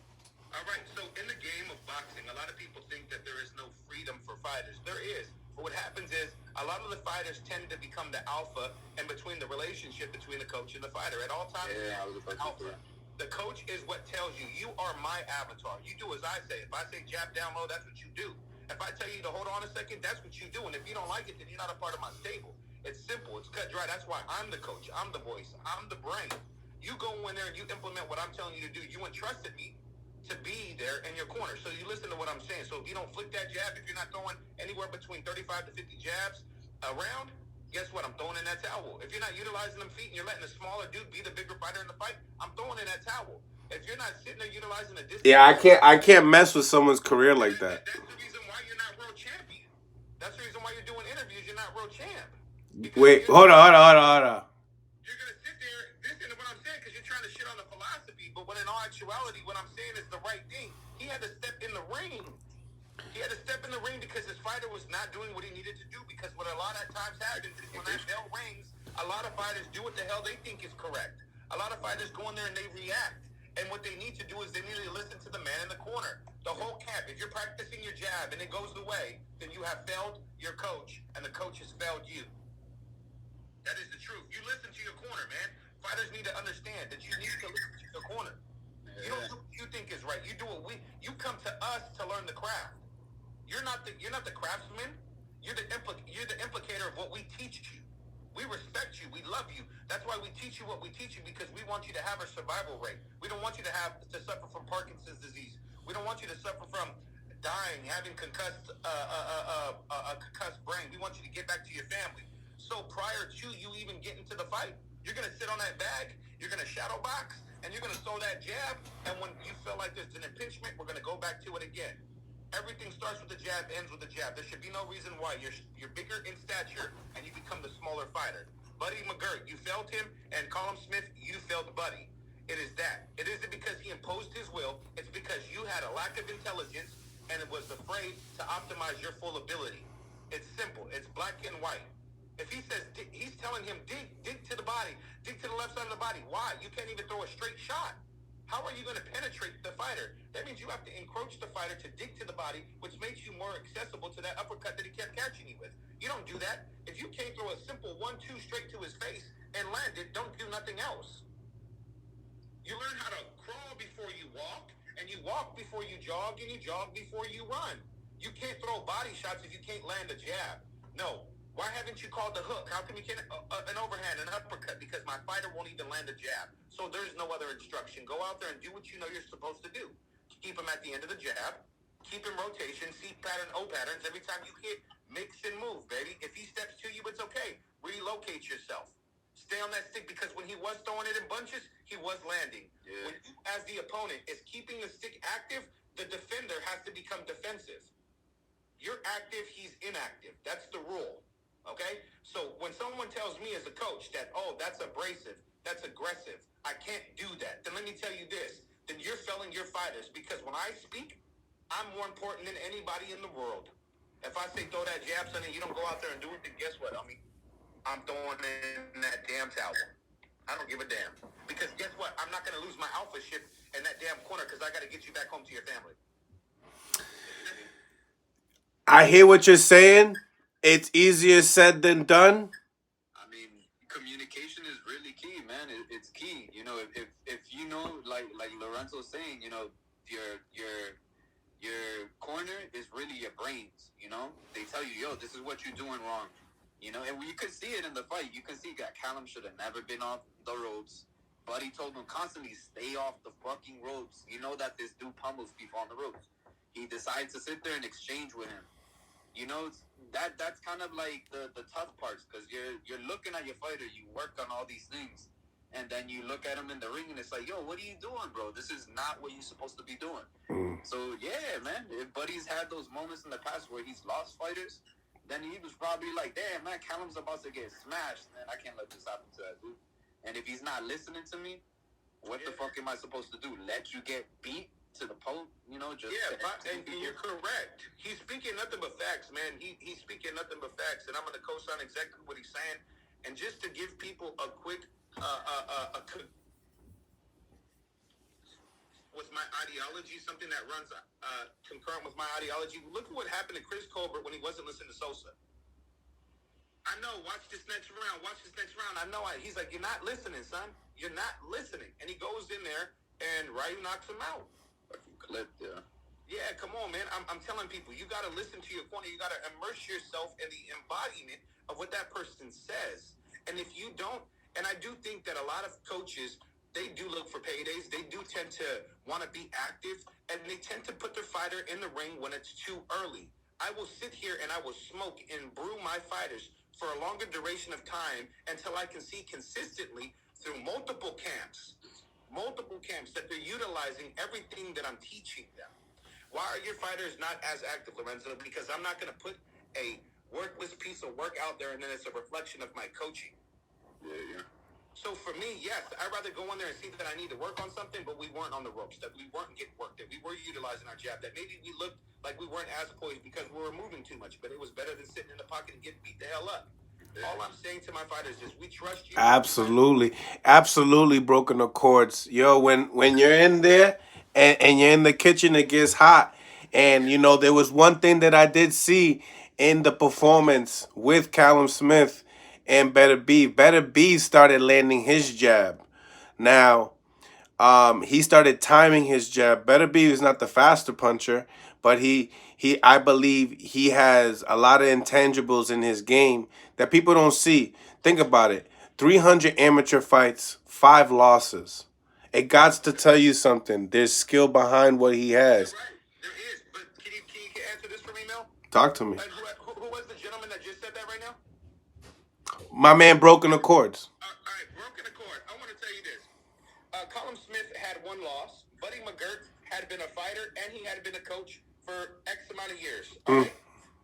All right. So in the game of boxing, a lot of people think that there is no freedom for fighters. There is. But what happens is a lot of the fighters tend to become the alpha in between the relationship between the coach and the fighter. At all times, Yeah, I was about to alpha. The coach is what tells you, you are my avatar. You do as I say. If I say jab down low, that's what you do. If I tell you to hold on a second, that's what you do. And if you don't like it, then you're not a part of my stable. It's simple. It's cut dry. That's why I'm the coach. I'm the voice. I'm the brain. You go in there and you implement what I'm telling you to do. You entrusted me to be there in your corner. So you listen to what I'm saying. So if you don't flick that jab, if you're not throwing anywhere between 35 to 50 jabs around, guess what? I'm throwing in that towel. If you're not utilizing them feet and you're letting the smaller dude be the bigger fighter in the fight, I'm throwing in that towel. If you're not sitting there utilizing the distance, Yeah, I can't mess with someone's career like that. That's the reason why you're not world champion. That's the reason why you're doing interviews. You're not world champ. Wait, hold on. You're gonna sit there, listen to what I'm saying, because you're trying to shit on the philosophy. But when in all actuality, what I'm saying is the right thing. He had to step in the ring. He had to step in the ring because his fighter was not doing what he needed to do. Because what a lot of times happens is when that bell rings, a lot of fighters do what the hell they think is correct. A lot of fighters go in there and they react. And what they need to do is they need to listen to the man in the corner. The whole camp. If you're practicing your jab and it goes the way, then you have failed your coach, and the coach has failed you. That is the truth. You listen to your corner, man. Fighters need to understand that you need to listen to your corner. You don't do what you think is right. You do what you come to us to learn the craft. You're not the craftsman. You're the implicator of what we teach you. We respect you. We love you. That's why we teach you what we teach you, because we want you to have a survival rate. We don't want you to suffer from Parkinson's disease. We don't want you to suffer from dying, having concussed a concussed brain. We want you to get back to your family. So prior to you even getting to the fight, you're gonna sit on that bag. You're gonna shadow box, and you're gonna throw that jab. And when you feel like there's an impingement, we're gonna go back to it again. Everything starts with the jab, ends with the jab. There should be no reason why you're bigger in stature and you become the smaller fighter. Buddy McGirt, you failed him, and Callum Smith, you failed Buddy. It is that. It isn't because he imposed his will. It's because you had a lack of intelligence and was afraid to optimize your full ability. It's simple. It's black and white. If he says, he's telling him, dig to the body, dig to the left side of the body. Why? You can't even throw a straight shot. How are you going to penetrate the fighter? That means you have to encroach the fighter to dig to the body, which makes you more accessible to that uppercut that he kept catching you with. You don't do that. If you can't throw a simple 1-2 straight to his face and land it, don't do nothing else. You learn how to crawl before you walk, and you walk before you jog, and you jog before you run. You can't throw body shots if you can't land a jab. No. Why haven't you called the hook? How come you can't an overhand, an uppercut? Because my fighter won't even land a jab. So there's no other instruction. Go out there and do what you know you're supposed to do. Keep him at the end of the jab. Keep him rotation, C pattern, O patterns. Every time you hit, mix and move, baby. If he steps to you, it's okay. Relocate yourself. Stay on that stick, because when he was throwing it in bunches, he was landing. Yeah. When you, as the opponent, is keeping the stick active, the defender has to become defensive. You're active, he's inactive. That's the rule. Okay? So when someone tells me as a coach that, oh, that's abrasive, that's aggressive, I can't do that, then let me tell you this. Then you're failing your fighters, because when I speak, I'm more important than anybody in the world. If I say throw that jab, son, and you don't go out there and do it, then guess what? I'm throwing in that damn towel. I don't give a damn. Because guess what? I'm not going to lose my alpha ship in that damn corner, because I got to get you back home to your family. I hear what you're saying. It's easier said than done. I mean, communication is really key, man. It's key. You know, if you know, like Lorenzo's saying, you know, your corner is really your brains. You know, they tell you, yo, this is what you're doing wrong. You know, and you can see it in the fight. You can see that Callum should have never been off the ropes. Buddy told him constantly, stay off the fucking ropes. You know that this dude pummels people on the ropes. He decides to sit there and exchange with him. You know, that's kind of like the tough parts, because you're looking at your fighter. You work on all these things, And then you look at him in the ring, and it's like, yo, what are you doing, bro? This is not what you're supposed to be doing. So, yeah, man, if Buddy's had those moments in the past where he's lost fighters, then he was probably like, damn, man, Callum's about to get smashed, man. I can't let this happen to that dude. And if he's not listening to me, what the fuck am I supposed to do? Let you get beat to the post? You know, just... Yeah, and you're correct. He's speaking nothing but facts, man. He's speaking nothing but facts, and I'm going to co-sign exactly what he's saying. And just to give people a quick... with my ideology, something that runs concurrent with my ideology. Look at what happened to Chris Colbert when he wasn't listening to Sosa. I know, watch this next round, I know, he's like, you're not listening, son. You're not listening. And he goes in there, and Ryu knocks him out. Fucking clip, yeah. Yeah, come on, man. I'm telling people, you got to listen to your corner. You got to immerse yourself in the embodiment of what that person says. And if you don't, and I do think that a lot of coaches, they do look for paydays. They do tend to want to be active, and they tend to put their fighter in the ring when it's too early. I will sit here and I will smoke and brew my fighters for a longer duration of time until I can see consistently through multiple camps that they're utilizing everything that I'm teaching them. Why are your fighters not as active, Lorenzo? Because I'm not going to put a worthless piece of work out there and then it's a reflection of my coaching. Yeah. So for me, yes, I'd rather go in there and see that I need to work on something, but we weren't on the ropes, that we weren't getting work, that we were utilizing our jab, that maybe we looked like we weren't as poised because we were moving too much, but it was better than sitting in the pocket and getting beat the hell up. All I'm saying to my fighters is we trust you. Absolutely broken the cords. Yo, when you're in there and you're in the kitchen, it gets hot. And, you know, there was one thing that I did see in the performance with Callum Smith and Beterbeiv. Beterbeiv started landing his jab. Now, he started timing his jab. Beterbeiv is not the faster puncher, but I believe he has a lot of intangibles in his game that people don't see. Think about it. 300 amateur fights, 5 losses. It got to tell you something. There's skill behind what he has. Right, there is. But can you answer this for me, Mel? Talk to me. Who was the gentleman that just said that right now? My man broken the cords. All right, broken accord. I want to tell you this. Callum Smith had 1 loss. Buddy McGirt had been a fighter, and he had been a coach for X amount of years. All right?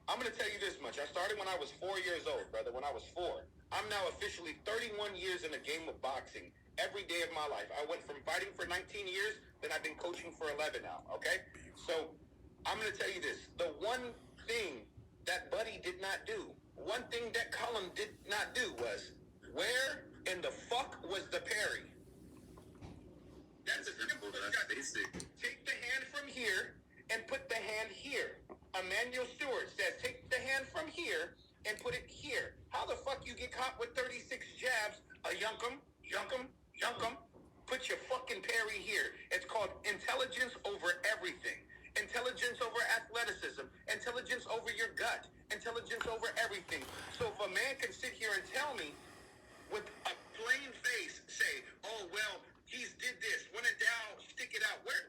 I'm going to tell you this much. I started when I was 4 years old, brother, when I was 4. I'm now officially 31 years in the game of boxing every day of my life. I went from fighting for 19 years, then I've been coaching for 11 now, okay? So I'm going to tell you this. The one thing that Buddy did not do, one thing that Callum did not do was, where in the fuck was the parry? That's a simple. That's basic. Take the hand from here and put the hand here. Emmanuel Stewart says, take the hand from here and put it here. How the fuck you get caught with 36 jabs? A yunkum. Put your fucking parry here. It's called intelligence over everything. Intelligence over athleticism. Intelligence over your gut. Intelligence over everything. So if a man can sit here and tell me with a plain face, say, oh, well, he's did this. When in doubt, stick it out. Where's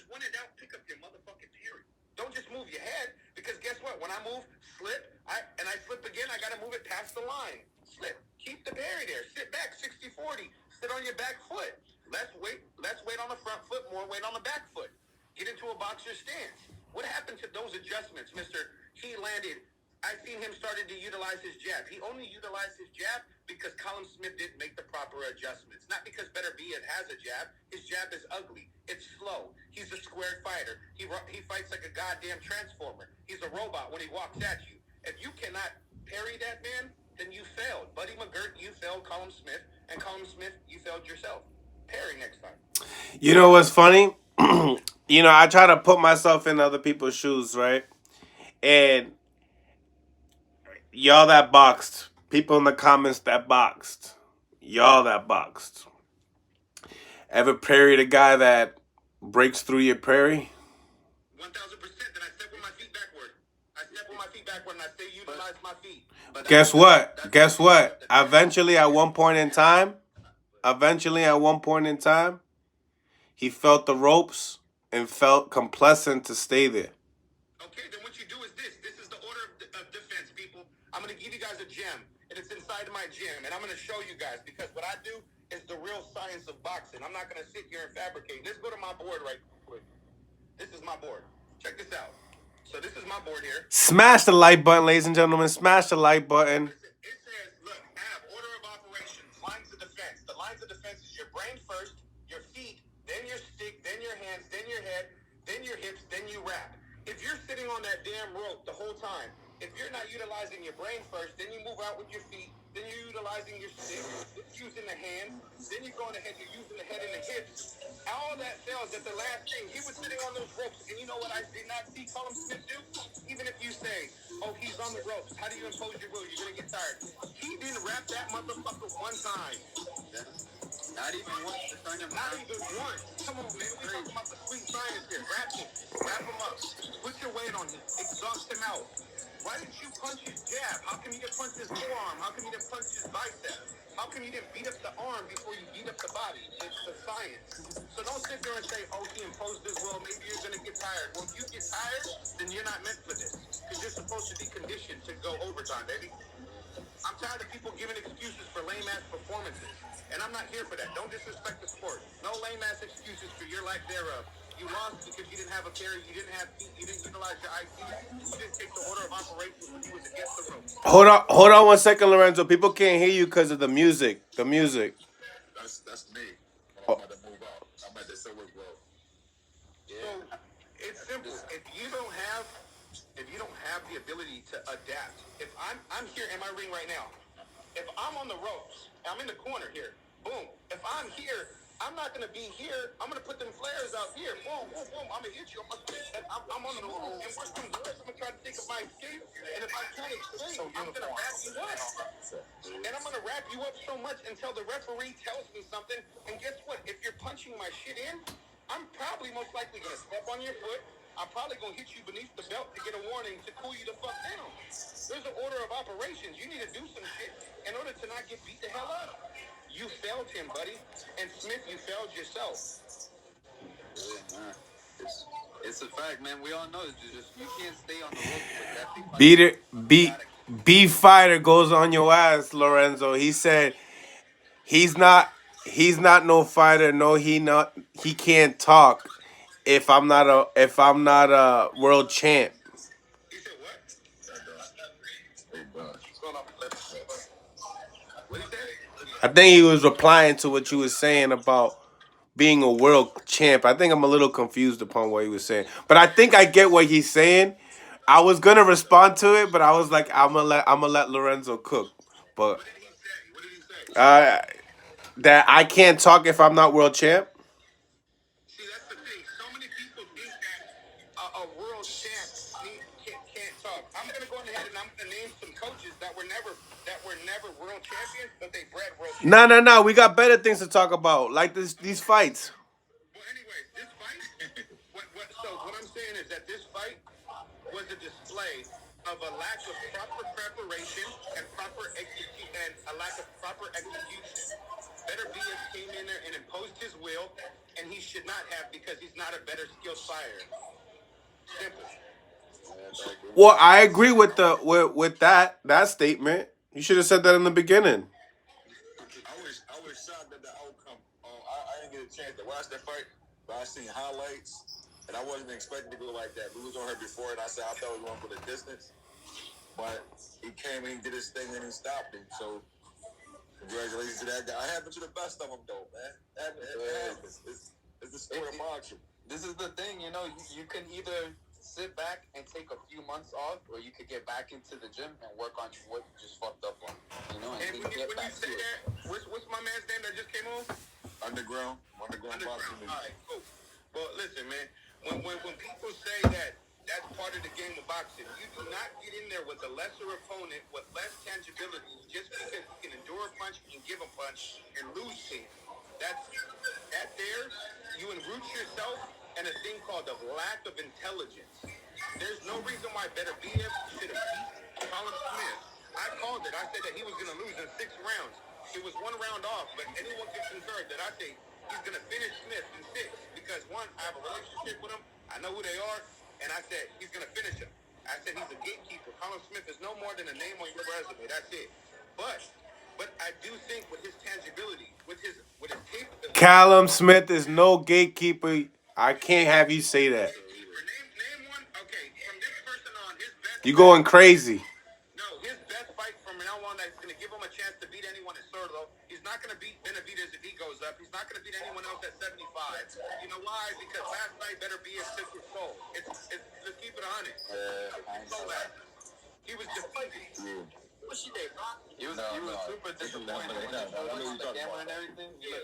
when in doubt? Pick up your motherfucking parry. Don't just move your head, because guess what? When I move, slip, I slip again, I got to move it past the line. Slip. Keep the parry there. Sit back, 60-40. Sit on your back foot. Less weight on the front foot, more weight on the back foot. Get into a boxer stance. What happened to those adjustments, Mr. He landed. I seen him started to utilize his jab. He only utilized his jab because Callum Smith didn't make the proper adjustments. Not because Beterbeiv has a jab. His jab is ugly. It's slow. He's a squared fighter. He fights like a goddamn transformer. He's a robot when he walks at you. If you cannot parry that man, then you failed. Buddy McGirt, you failed Callum Smith. And Callum Smith, you failed yourself. Parry next time. You know what's funny? You know, I try to put myself in other people's shoes, right? And y'all that boxed, people in the comments that boxed, y'all that boxed, ever parried a guy that breaks through your parry? 1,000%. Then I step with my feet backward. And I stay utilize my feet. Guess what? Eventually, at one point in time, he felt the ropes and felt complacent to stay there. Okay, then what you do is this. This is the order of defense, people. I'm going to give you guys a gem, and it's inside of my gym, and I'm going to show you guys, because what I do is the real science of boxing. I'm not going to sit here and fabricate. Let's go to my board right quick. This is my board. Check this out. So this is my board here. Smash the like button, ladies and gentlemen. Smash the like button. It says, look, I have order of operations, lines of defense. The lines of defense is your brain first, your feet, then your stick, then your hands, then your head, then your hips, then you wrap. If you're sitting on that damn rope the whole time, if you're not utilizing your brain first, then you move out with your feet, then you're utilizing your stick, using the hands, then you're going ahead, you're using the head and the hips. All that fails at the last thing. He was sitting on those ropes, and you know what I did not see Callum Smith do? Even if you say, oh, he's on the ropes, how do you impose your will? You're going to get tired. He didn't wrap that motherfucker one time. Not even once to turn him Not around. even once. Come on, man. We're talking about the sweet science here. Wrap him. Wrap him up. Put your weight on him. Exhaust him out. Why didn't you punch his jab? How come you didn't punch his forearm? How come you didn't punch his bicep? How come you didn't beat up the arm before you beat up the body? It's the science. So don't sit there and say, oh, he imposed his will. Maybe you're going to get tired. Well, if you get tired, then you're not meant for this. Because you're supposed to be conditioned to go overtime, baby. I'm tired of people giving excuses for lame-ass performances. And I'm not here for that. Don't disrespect the sport. No lame-ass excuses for your lack thereof. You lost because you didn't have a carry, you didn't have feet, you didn't utilize your IQ, you didn't take the order of operations when you was against the room. Hold on 1 second, Lorenzo. People can't hear you because of the music. The music. That's me. I'm about to move out. I'm at the Silver Grove. So it's simple. If you don't have the ability to adapt, if I'm here in my ring right now, if I'm on the ropes, I'm in the corner here, boom. If I'm here, I'm not gonna be here. I'm gonna put them flares out here. Boom, boom, boom. I'm gonna hit you. I'm on the move. And worst comes to worst, I'm gonna try to think of my escape. And if I can't escape, I'm gonna wrap you up. And I'm gonna wrap you up so much until the referee tells me something. And guess what? If you're punching my shit in, I'm probably most likely gonna step on your foot. I'm probably gonna hit you beneath the belt to get a warning to cool you the fuck down. There's an order of operations. You need to do some shit in order to not get beat the hell up. You failed him, buddy. And Smith, you failed yourself. It's a fact, man. We all know you can't stay on the ropes with that. B fighter goes on your ass, Lorenzo. He said he's not no fighter. No, he can't talk if I'm not a world champ. He said what? What did he say? I think he was replying to what you were saying about being a world champ. I think I'm a little confused upon what he was saying, but I think I get what he's saying. I was gonna respond to it, but I was like, I'm gonna let Lorenzo cook. But What did he say? What did he say? that I can't talk if I'm not world champ. See, that's the thing. So many people think that a world champ can't talk. I'm gonna go ahead and I'm gonna name some coaches that were never world champions, but they bred world champions. No. We got better things to talk about, like these fights. Well, anyways, this fight. So what I'm saying is that this fight was a display of a lack of proper preparation and a lack of proper execution. Beterbeiv came in there and imposed his will, and he should not have because he's not a better skilled fighter. Simple. Well, I agree with that statement. You should have said that in the beginning. I was shocked at the outcome. I didn't get a chance to watch that fight, but I seen highlights, and I wasn't expecting to go like that. We was on her before, and I said I thought we were going for the distance, but he came and he did his thing and he stopped him. So congratulations to that guy. I happen to the best of them, though, man. It happens. It's the sport of boxing. This is the thing, you can either sit back and take a few months off, or you could get back into the gym and work on what you just fucked up on. And when you say that, what's my man's name that just came on? Underground boxing. All right, cool. Well, listen, man. When people say that that's part of the game of boxing, you do not get in there with a lesser opponent with less tangibility just because you can endure a punch, you can give a punch, and lose to him. That there, you enroot yourself in a thing called the lack of intelligence. There's no reason why Beterbeiv should have beat Callum Smith. I called it. I said that he was going to lose in 6 rounds. It was 1 round off, but anyone can concur that I think he's going to finish Smith in 6 because, one, I have a relationship with him. I know who they are, and I said he's going to finish him. I said he's a gatekeeper. Callum Smith is no more than a name on your resume. That's it. But But I do think with his tangibility, with his capability. Callum Smith is no gatekeeper. I can't have you say that. Name one. Okay, from this person on, his best. You going crazy. No, his best fight from now on that's going to give him a chance to beat anyone is Sordo. He's not going to beat Benavidez if he goes up. He's not going to beat anyone else at 75. You know why? Because last night Beterbeiv took his soul. Let's keep it 100. He was defeated. What's your name? He was super disappointed when he showed us the camera and everything. Yeah.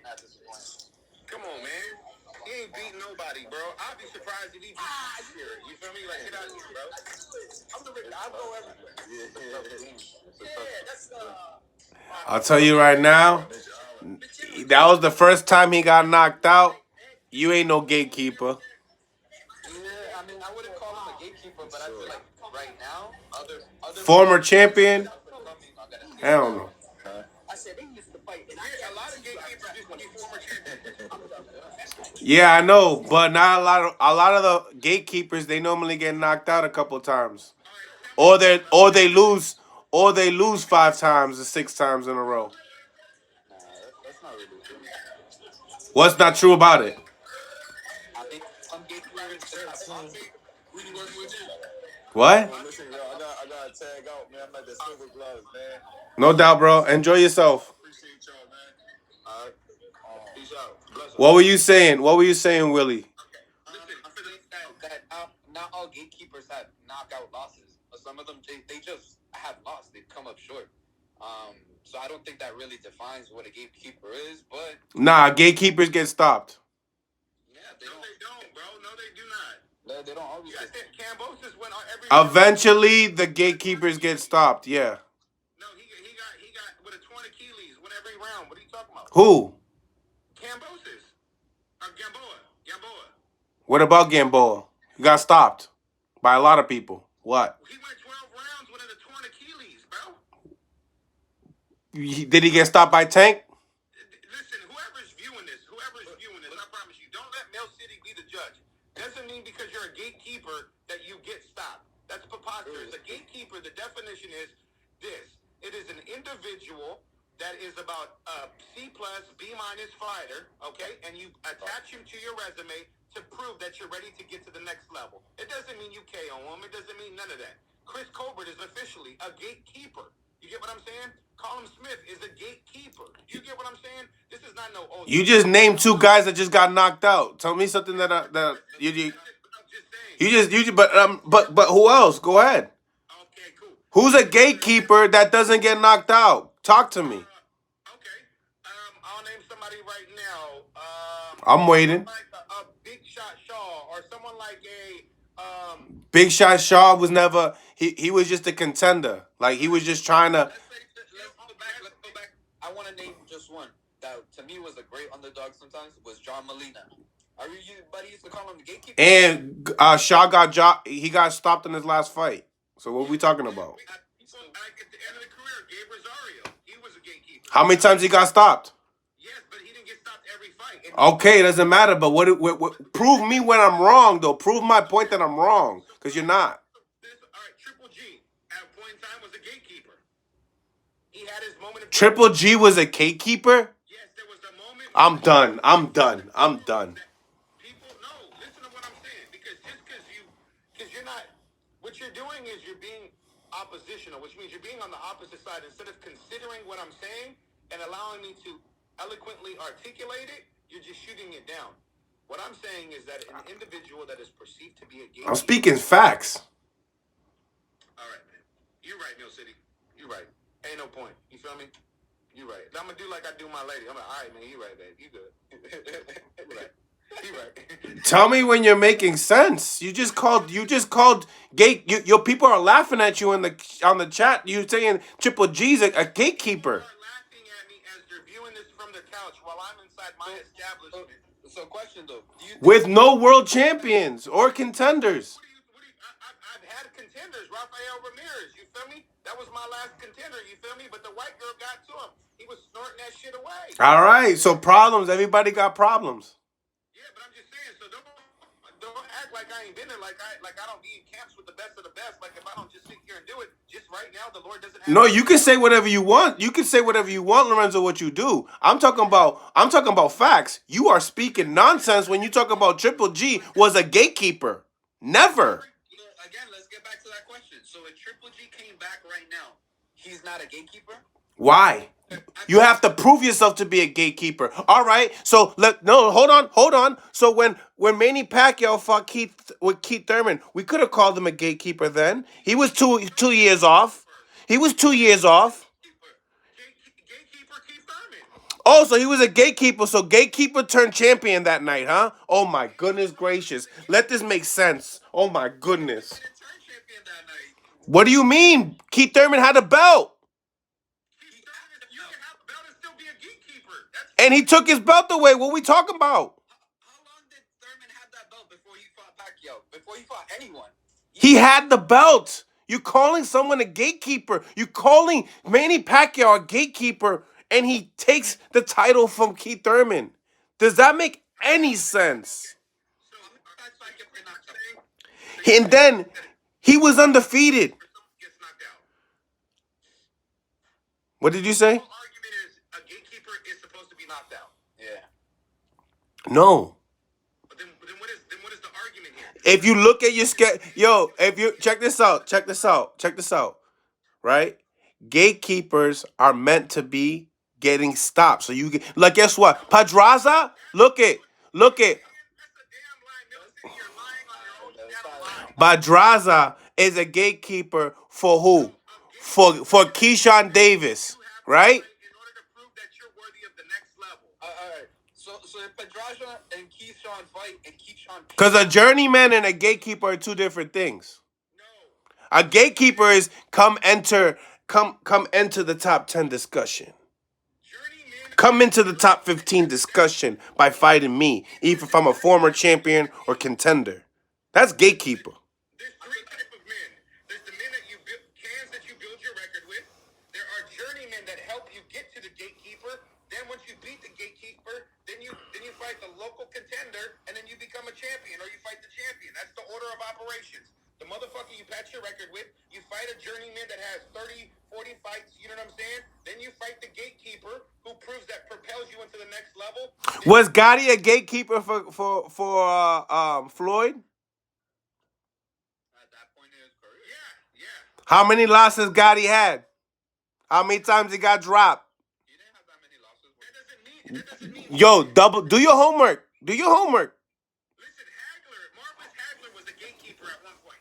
Not disappointed. Come on, man. He ain't beating nobody, bro. I'd be surprised if he beats here. You feel me? Like, get out of here, bro. I'll go everywhere. Yeah, that's I'll tell you right now, that was the first time he got knocked out. You ain't no gatekeeper. Yeah, I mean, I wouldn't call him a gatekeeper, but I feel like right now, other Former champion? Hell no. I said they used to fight. A lot of gatekeepers used to be former champions. Yeah, I know, but not a lot of the gatekeepers, they normally get knocked out a couple times. Or they lose 5 times or 6 times in a row. that's not really true. What's not true about it? I think some gatekeepers who you working with you? What? Listen, yo, I got to tag out, man. I'm at the silver gloves, man. No doubt, bro. Enjoy yourself. Appreciate y'all, man. All right. Peace out. Bless What were you saying? What were you saying, Willie? I think that not all gatekeepers have knockout losses. Some of them, they just have lost. They've come up short. So I don't think that really defines what a gatekeeper is, but... Nah, gatekeepers get stopped. Yeah, they don't, bro. No, they do not. They don't always... You guys think Cambosis went on every... Eventually, the gatekeepers get stopped, yeah. No, he got with a 20 Achilles, win every round. What are you talking about? Who? Cambosis. Gamboa. What about Gamboa? He got stopped by a lot of people. What? He went 12 rounds with a torn Achilles, bro. Did he get stopped by Tank? Listen, whoever's viewing this, I promise you, don't let Mill City be the judge. Doesn't mean because you're a gatekeeper that you get stopped. That's preposterous. A gatekeeper, the definition is this. It is an individual that is about a C+, B- fighter, okay? And you attach him to your resume to prove that you're ready to get to the next level. It doesn't mean you KO him. It doesn't mean none of that. Chris Colbert is officially a gatekeeper. You get what I'm saying? Callum Smith is a gatekeeper. You get what I'm saying? This is not no... You just named 2 guys that just got knocked out. Tell me something that but who else? Go ahead. Okay, cool. Who's a gatekeeper that doesn't get knocked out? Talk to me. Okay. I'll name somebody right now. I'm waiting. Like a Big Shot Shaw or someone like a Big Shot Shaw was never. He was just a contender. Like he was just trying to. Let's go back. I want to name just one that to me was a great underdog sometimes was John Molina. Buddy used to call him the gatekeeper. And Shaw got stopped in his last fight. So what are we talking about? at the end of the career, Gabe Rosario, he was a gatekeeper. How many times he got stopped? Yes, but he didn't get stopped every fight. Okay, it doesn't matter. But what prove me when I'm wrong though? Prove my point that I'm wrong, because you're not. All right, Triple G at a point in time was a gatekeeper. He had his moment of... Triple G was a gatekeeper? Yes, there was a moment... I'm done. People, no, listen to what I'm saying. Because just because you're not... What you're doing is you're being oppositional, which means you're being on the opposite side. Instead of considering what I'm saying and allowing me to eloquently articulate it, you're just shooting it down. What I'm saying is that an individual that is perceived to be a gatekeeper... I'm speaking facts. All right, man. You're right, Mill City. You're right. Ain't no point. You feel me? You right. I'm gonna do like I do my lady. I'm like, all right, man. You right, man. You good. You right. You right. Tell me when you're making sense. You just called gate. Your people are laughing at you on the chat. You saying Triple G's a gatekeeper. People are laughing at me as they're viewing this from the couch while I'm inside my establishment. So question though, With no world champions or contenders. I've had contenders. Rafael Ramirez. You feel me? That was my last contender. You feel me? But the white girl got to him. He was snorting that shit away. All right. So problems. Everybody got problems. Yeah, but I'm just saying. So Don't act like I ain't been there. Like I don't be in camps with the best of the best. Like if I don't just sit here and do it, just right now, the Lord doesn't have. No, you can say whatever you want. You can say whatever you want, Lorenzo. What you do? I'm talking about facts. You are speaking nonsense when you talk about Triple G was a gatekeeper. Never. Again, let's get back to that question. So if Triple G came back right now, he's not a gatekeeper? Why? You have to prove yourself to be a gatekeeper. All right. So hold on. So when Manny Pacquiao fought Keith Thurman, we could have called him a gatekeeper then. He was 2 years off. He was 2 years off. Gatekeeper Keith Thurman. Oh, so he was a gatekeeper. So gatekeeper turned champion that night, huh? Oh my goodness gracious. Let this make sense. Oh my goodness. He didn't turn champion that night. What do you mean? Keith Thurman had a belt. You can have a belt and still be a gatekeeper. And he took his belt away. What we talking about? How long did Thurman have that belt before he fought Pacquiao? Before he fought anyone? He had the belt. You're calling someone a gatekeeper. You're calling Manny Pacquiao a gatekeeper, and he takes the title from Keith Thurman. Does that make any sense? So that's like if you're not saying And then he was undefeated. gets knocked out. What did you say? The argument is a gatekeeper is supposed to be knocked out. Yeah. No. But then what is the argument here? If you look at your schedule, if you check this out, right? Gatekeepers are meant to be getting stopped. So you get like, guess what? Pedraza, look it. That's a damn lie. Milton City, you're lying on your own damn line. Pedraza is a gatekeeper for who? For Keyshawn Davis, right? In order to prove that you're worthy of the next level. All right. So if Pedraza and Keyshawn fight and Keyshawn... Because a journeyman and a gatekeeper are two different things. No. A gatekeeper is come enter the top 10 discussion. Journeyman. Come into the top 15 discussion by fighting me, even if I'm a former champion or contender. That's gatekeeper. There's three types of men. There's the men that you build, cans that you build your record with. There are journeymen that help you get to the gatekeeper. Then once you beat the gatekeeper, then you fight the local contender, and then you become a champion, or you fight the champion. That's the order of operations. The motherfucker you patch your record with, you fight a journeyman that has 30, 40 fights, you know what I'm saying? Then you fight the gatekeeper, who proves that propels you into the next level. Was Gotti a gatekeeper for Floyd? At that point in his career. Yeah. How many losses Gotti had? How many times he got dropped? He didn't have that many losses. That doesn't mean. Yo, do your homework. Listen, Marvis Hagler was a gatekeeper at one point.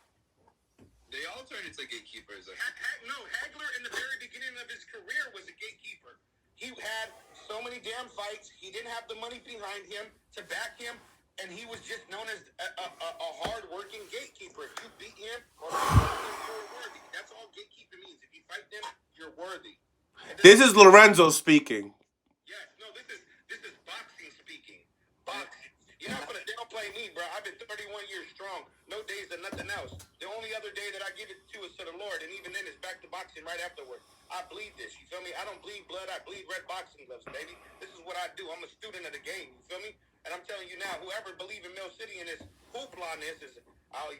They all turned into gatekeepers. Hagler in the very beginning of his career was a gatekeeper. He had so many damn fights. He didn't have the money behind him to back him, and he was just known as a hard-working gatekeeper. If you beat him or you're worthy. That's all gatekeeper means. If you fight them, you're worthy. This is Lorenzo speaking. Yes, no, this is boxing speaking. Boxing. You're not gonna downplay me, bro. I've been 31 years strong. No days and nothing else. The only other day that I give it to is to the Lord, and even then it's back to boxing right afterward. I bleed this, you feel me? I don't bleed blood, I bleed red boxing gloves, baby. This is what I do. I'm a student of the game, you feel me? And I'm telling you now, whoever believe in Mill City and this hoopla on this is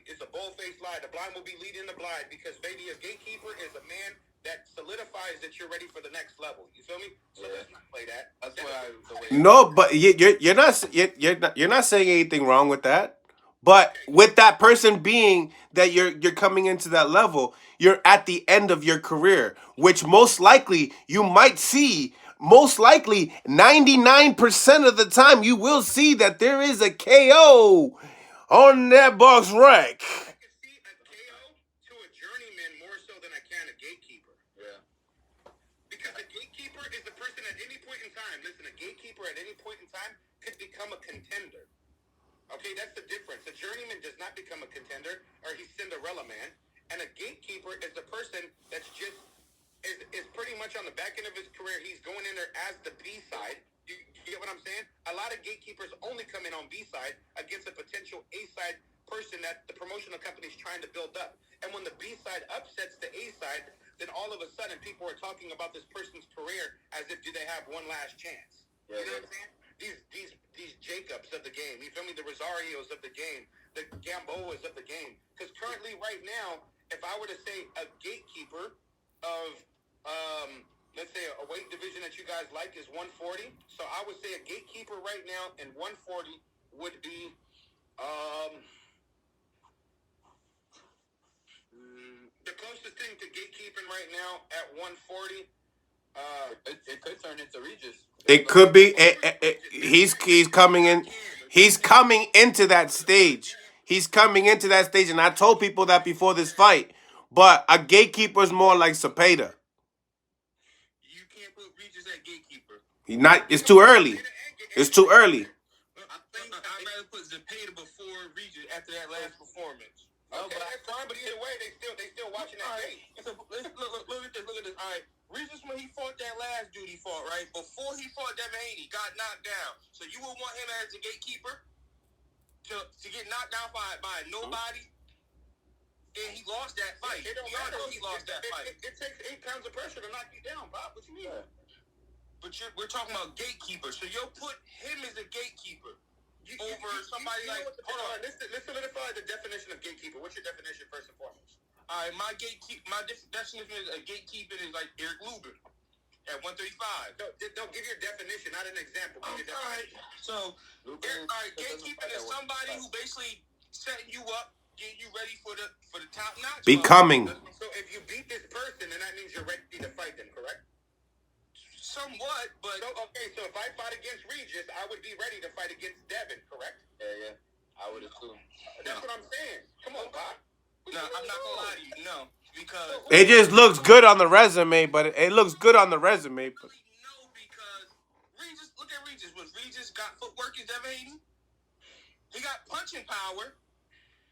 it's a bold-faced lie. The blind will be leading the blind because, baby, a gatekeeper is a man that solidifies that you're ready for the next level. You feel me? So let's not play that. That's why the way. No, but you're not saying anything wrong with that. But with that person being that you're coming into that level, you're at the end of your career, which most likely you might see. Most likely, 99% of the time, you will see that there is a KO on that box rack. I can see a KO to a journeyman more so than I can a gatekeeper. Yeah. Because a gatekeeper is the person at any point in time. Listen, a gatekeeper at any point in time could become a contender. Okay, that's the difference. A journeyman does not become a contender, or he's Cinderella man. And a gatekeeper is the person that's just is pretty much on the back end of his career. He's going in there as the B side. You get what I'm saying? A lot of gatekeepers only come in on B side against a potential A side person that the promotional company is trying to build up. And when the B side upsets the A side, then all of a sudden people are talking about this person's career as if do they have one last chance. You know what I'm saying? These Jacobs of the game, you feel me? The Rosarios of the game, the Gamboas of the game. Because currently, right now, if I were to say a gatekeeper of, let's say a weight division that you guys like is 140, so I would say a gatekeeper right now in 140 would be, the closest thing to gatekeeping right now at 140. It could turn into Regis. It could be. He's coming in. He's coming into that stage. He's coming into that stage, and I told people that before this fight. But a gatekeeper is more like Cepeda. You can't put Regis at gatekeeper. It's too early. It's too early. I think I'd rather put Zepeda before Regis after that last performance. Okay, that's fine, but either way, they still watching that tape. So look at this. All right, Regis, when he fought that last dude he fought, right before he fought Devin Haney, got knocked down. So you would want him as a gatekeeper to get knocked down by nobody, and he lost that fight. It don't matter. He lost that fight. It takes 8 pounds of pressure to knock you down, Bob. What you mean? But we're talking about gatekeeper. So you'll put him as a gatekeeper. Over somebody like, hold on, let's solidify the definition of gatekeeper. What's your definition first and foremost? All right, my definition is a gatekeeper is like Eric Lubin at 135. Don't give your definition, not an example. All right, so gatekeeping is somebody who basically setting you up, getting you ready for the top notch. Becoming. So if you beat this person, then that means you're ready to fight them, correct? Somewhat, but okay. So if I fought against Regis, I would be ready to fight against Devin, correct? Yeah. I would assume. That's what I'm saying. Come on, Bob. No, I'm not gonna lie to you. No, because It just looks good on the resume, but it looks good on the resume. No, because Regis. Look at Regis. Was Regis got footwork as Devin Haney? He got punching power.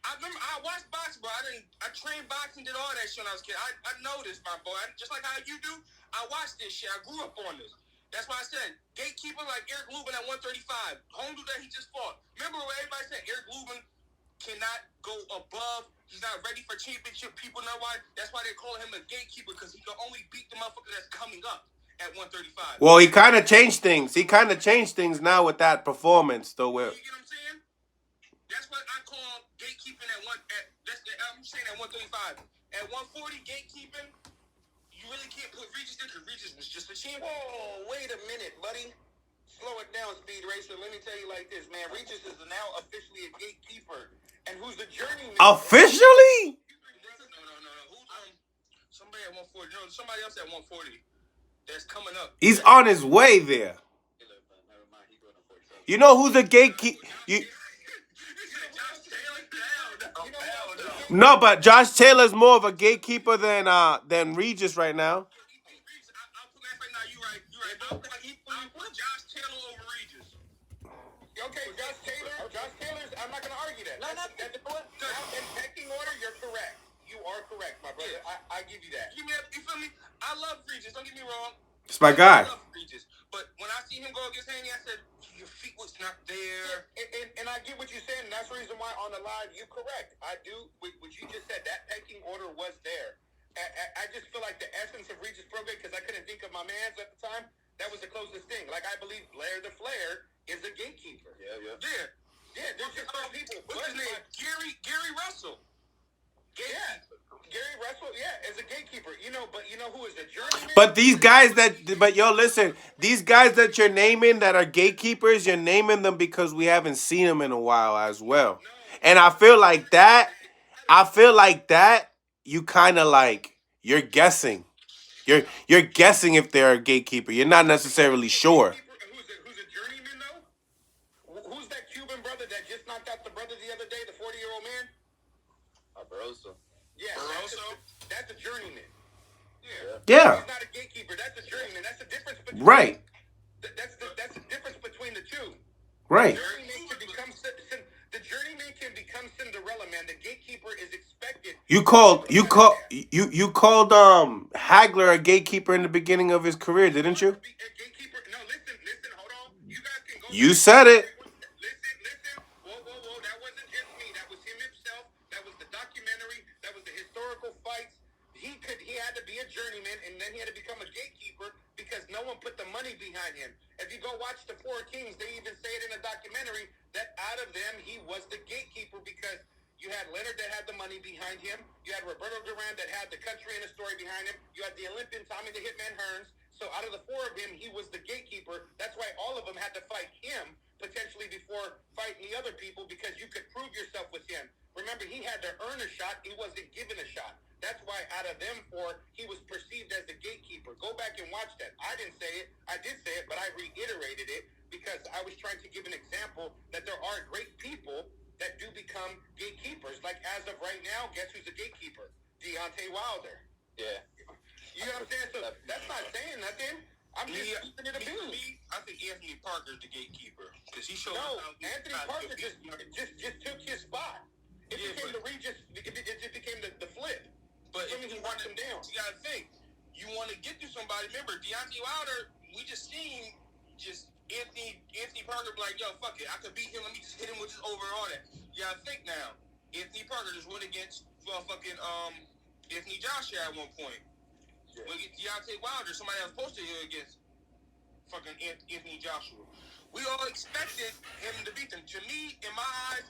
I remember I watched boxing, bro. I trained boxing, did all that shit when I was a kid. I know this, my boy. Just like how you do, I watched this shit. I grew up on this. That's why I said gatekeeper like Eric Lubin at 135. Home dude that he just fought. Remember what everybody said? Eric Lubin cannot go above. He's not ready for championship. People know why. That's why they call him a gatekeeper, because he can only beat the motherfucker that's coming up at 135. Well, he kind of changed things. Now with that performance, though. You get what I'm saying? That's what I call gatekeeping I'm saying at 135. At 140, gatekeeping, you really can't put Regis there because Regis was just a champion. Whoa, wait a minute, buddy. Slow it down, Speed Racer. Let me tell you like this, man. Regis is now officially a gatekeeper. And who's the journeyman? Officially? No. Somebody at 140. No, somebody else at 140 that's coming up. He's on his way there. You know who's the gatekeeper? No, but Josh Taylor's more of a gatekeeper than Regis right now. I'll put Josh Taylor over Regis. Okay, Josh Taylor's, I'm not going to argue that. In pecking order, you're correct. You are correct, my brother. I give you that. You feel me? I love Regis. Don't get me wrong. It's my guy. I love Regis. But when I see him go against Haney, I said, your feet was not there. And I get what you're saying. And that's the reason why on the live, you're correct. I do. What you just said, that pecking order was there. I just feel like the essence of Regis Prograde, because I couldn't think of my man's at the time, that was the closest thing. Like, I believe Blair the Flair is a gatekeeper. Yeah, there's just some people. What's his name? Gary Russell. Gatekeeper. Gary Russell, as a gatekeeper. But you know who is a journeyman? But these guys listen, these guys that you're naming that are gatekeepers, you're naming them because we haven't seen them in a while as well. And I feel like that, you kind of like, you're guessing. You're guessing if they're a gatekeeper. You're not necessarily sure. Who's a journeyman, though? Who's that Cuban brother that just knocked out the brother the other day, the 40-year-old man? Barroso. Yeah, that's a journeyman. Yeah. He's not a gatekeeper. That's a journeyman. That's the difference between... Right. That's the difference between the two. Right. The journeyman can become Cinderella, man. The gatekeeper is expected. You called Hagler a gatekeeper in the beginning of his career, didn't you? A gatekeeper? No, listen, hold on. You guys can go. You said it. Listen. Whoa. That wasn't just me. That was him himself. That was the documentary. That was the historical fights. He had to be a journeyman, and then he had to become a gatekeeper because no one put the money behind him. If you go watch the Four Kings, they even say it in a documentary that out of them, he was the gatekeeper. gatekeeper because you had Leonard that had the money behind him. You had Roberto Duran that had the country and the story behind him. You had the Olympian Tommy the Hitman Hearns. So out of the four of him, he was the gatekeeper. That's why all of them had to fight him potentially before fighting the other people because you could prove yourself with him. Remember, he had to earn a shot. He wasn't given a shot. That's why out of them four, he was perceived as the gatekeeper. Go back and watch that. I didn't say it. I did say it, but I reiterated it because I was trying to give an example that there are great people that do become gatekeepers. Like as of right now, guess who's a gatekeeper? Deontay Wilder. Yeah. You know what I'm saying? So that's not saying nothing. I'm just keeping it a bean. I think Anthony Parker's the gatekeeper because he showed. No, Anthony Parker just took his spot. It became the Regis. It just became the flip. But if he you knocked him down, you gotta think. You want to get to somebody. Remember, Deontay Wilder. We just seen Anthony Parker be like, yo, fuck it. I could beat him. Let me just hit him with this over and all that. You gotta think now. Anthony Parker just went against fucking Anthony Joshua at one point. Yeah. When Deontay Wilder, somebody else posted here against fucking Anthony Joshua. We all expected him to beat them. To me, in my eyes,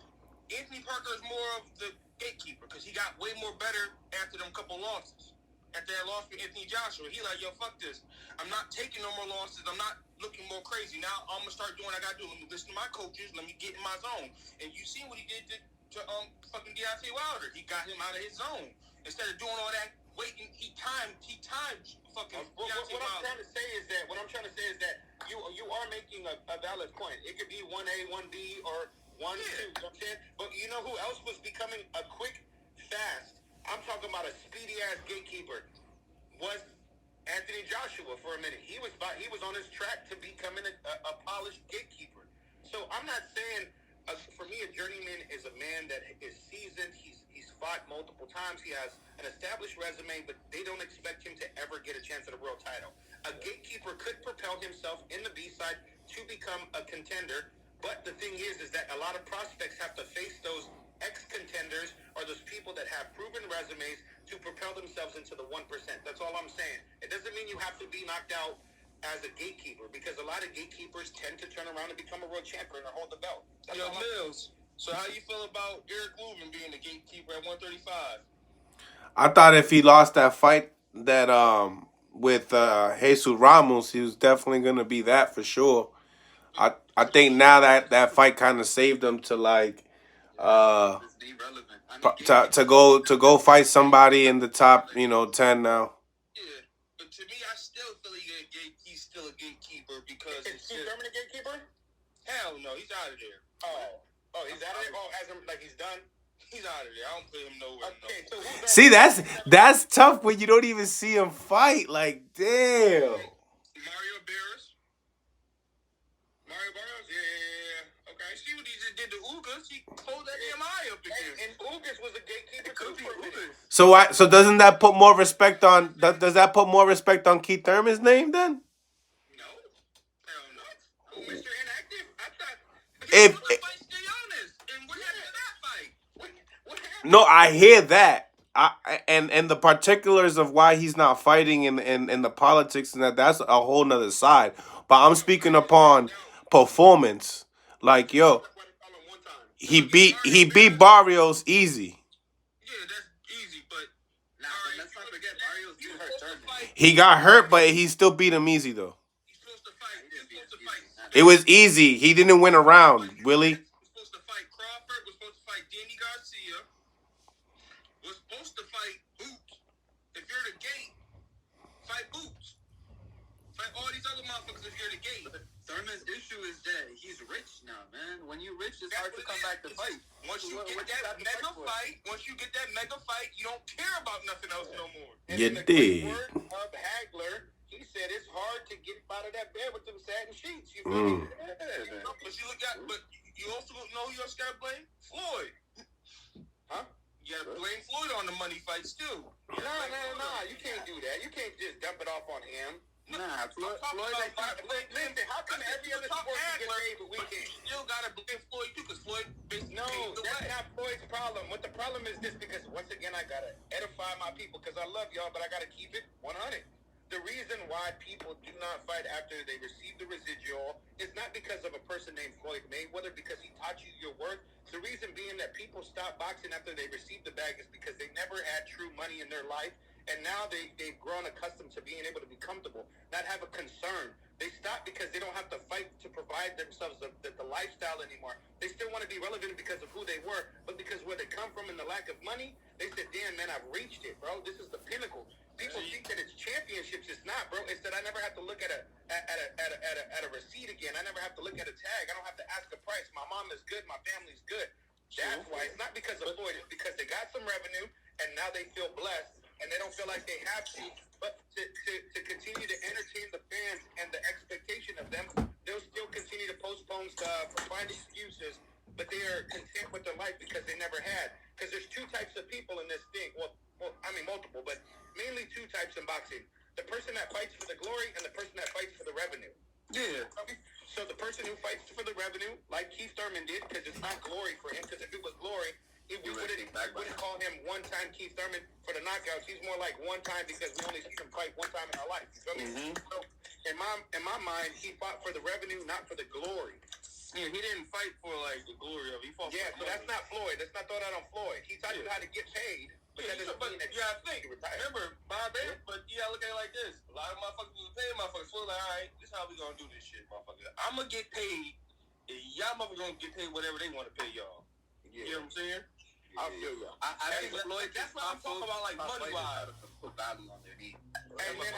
Anthony Parker is more of the gatekeeper because he got way more better after them couple losses. After that loss for Anthony Joshua, he like, yo, fuck this. I'm not taking no more losses. I'm not looking more crazy. Now I'm gonna start doing what I gotta do. Let me listen to my coaches. Let me get in my zone. And you see what he did to fucking Deontay Wilder. He got him out of his zone. Instead of doing all that waiting, he timed fucking what I'm trying to say is that you are making a valid point. It could be 1A, 1B, or 1, 2. You know what I'm saying? But you know who else was becoming a quick, fast? I'm talking about a speedy ass gatekeeper. Was Anthony Joshua for a minute? He was on his track to becoming a polished gatekeeper. So I'm not saying for me a journeyman is a man that is seasoned. He's fought multiple times. He has an established resume, but they don't expect him to ever get a chance at a world title. A gatekeeper could propel himself in the B-side to become a contender, but the thing is that a lot of prospects have to face those ex-contenders or those people that have proven resumes to propel themselves into the 1%. That's all I'm saying. It doesn't mean you have to be knocked out as a gatekeeper because a lot of gatekeepers tend to turn around and become a world champion or hold the belt. That's Yo, Mills, so how you feel about Eric Lubin being the gatekeeper at 135? I thought if he lost that fight that with Jesus Ramos, he was definitely gonna be that for sure. I think now that fight kind of saved him to like to go fight somebody in the top 10 now. Yeah, but to me, I still feel he's still a gatekeeper because is he permanent gatekeeper? Hell no, he's out of there. Oh, he's out of there. Oh, as in, like he's done. He's out of there. I don't put him nowhere. Okay, so see, that's tough when you don't even see him fight. Like, damn. Mario Barris, yeah. Okay, see what he just did to Ugas? He pulled that damn eye up again. And Ugas was a gatekeeper. It could be Ugas. So doesn't that put more respect on? Does that put more respect on Keith Thurman's name then? No, hell no. Oh, Mr. Inactive, I thought. If the fight stay honest, and what happened to that fight? What happened? no, I hear that. And the particulars of why he's not fighting in the politics and that's a whole nother side. But I'm speaking upon performance. Like, yo, he beat Barrios easy. Yeah, that's easy, but let's not forget Barrios did hurt Thurman. He got hurt, but he still beat him easy though. He's supposed to fight. It was easy. He didn't win a round, Willie. Was supposed to fight Crawford. Was supposed to fight Danny Garcia. Was supposed to fight Boots. If you're the gate, fight Boots. Fight all these other motherfuckers if you're the gate. Thurman's issue is that he's rich now, man. When you rich, it's hard to come back to fight. Once you get that mega fight, you don't care about nothing else no more. You did. Word of Hagler, he said it's hard to get out of that bed with them satin sheets. You feel me? But you also know you also gotta blame Floyd. Huh? You gotta blame Floyd on the money fights too. Nah. You can't do that. You can't just dump it off on him. Nah, Floyd. Listen, how come every other sport can get paid but we can't? You still gotta blame Floyd too, because Floyd basically No, paved the that's way. not Floyd's problem. What the problem is this, because once again, I gotta edify my people, because I love y'all, but I gotta keep it 100. the reason why people do not fight after they receive the residual is not because of a person named Floyd Mayweather, because he taught you your worth. The reason being that people stop boxing after they receive the bag is because they never had true money in their life, and now they've grown accustomed to being able to be comfortable, not have a concern. They stop because they don't have to fight to provide themselves the lifestyle anymore. They still want to be relevant because of who they were, but because where they come from and the lack of money, they said, damn, man, I've reached it, bro. This is the pinnacle. People think that it's championships. It's not, bro. It's that I never have to look at a receipt again. I never have to look at a tag. I don't have to ask a price. My mom is good. My family's good. That's why. It's not because of Floyd. It's because they got some revenue, and now they feel blessed, and they don't feel like they have to. But to continue to entertain the fans and the expectation of them, they'll still continue to postpone stuff or find excuses, but they are content with their life because they never had. Because there's two types of people in this thing. Well, I mean multiple, but mainly two types in boxing. The person that fights for the glory and the person that fights for the revenue. Yeah. So the person who fights for the revenue, like Keith Thurman did, because it's not glory for him, because if it was glory, we wouldn't call him one-time Keith Thurman for the knockouts. He's more like one-time because we only see him fight one time in our life. You feel me? So in my mind, he fought for the revenue, not for the glory. Yeah, he didn't fight for like the glory of it. He fought for so that's not Floyd. Let's not throw that on Floyd. He taught you how to get paid. But that doesn't mean that I think. Remember, but you gotta look at it like this. A lot of motherfuckers was paying motherfuckers. So like, all right, this is how we gonna do this shit, motherfucker. I'm gonna get paid. Y'all motherfuckers gonna get paid whatever they want to pay y'all. You know what I'm saying? I feel you. I think Floyd, that's what I'm talking about, like money wise. Put value on their knee. And then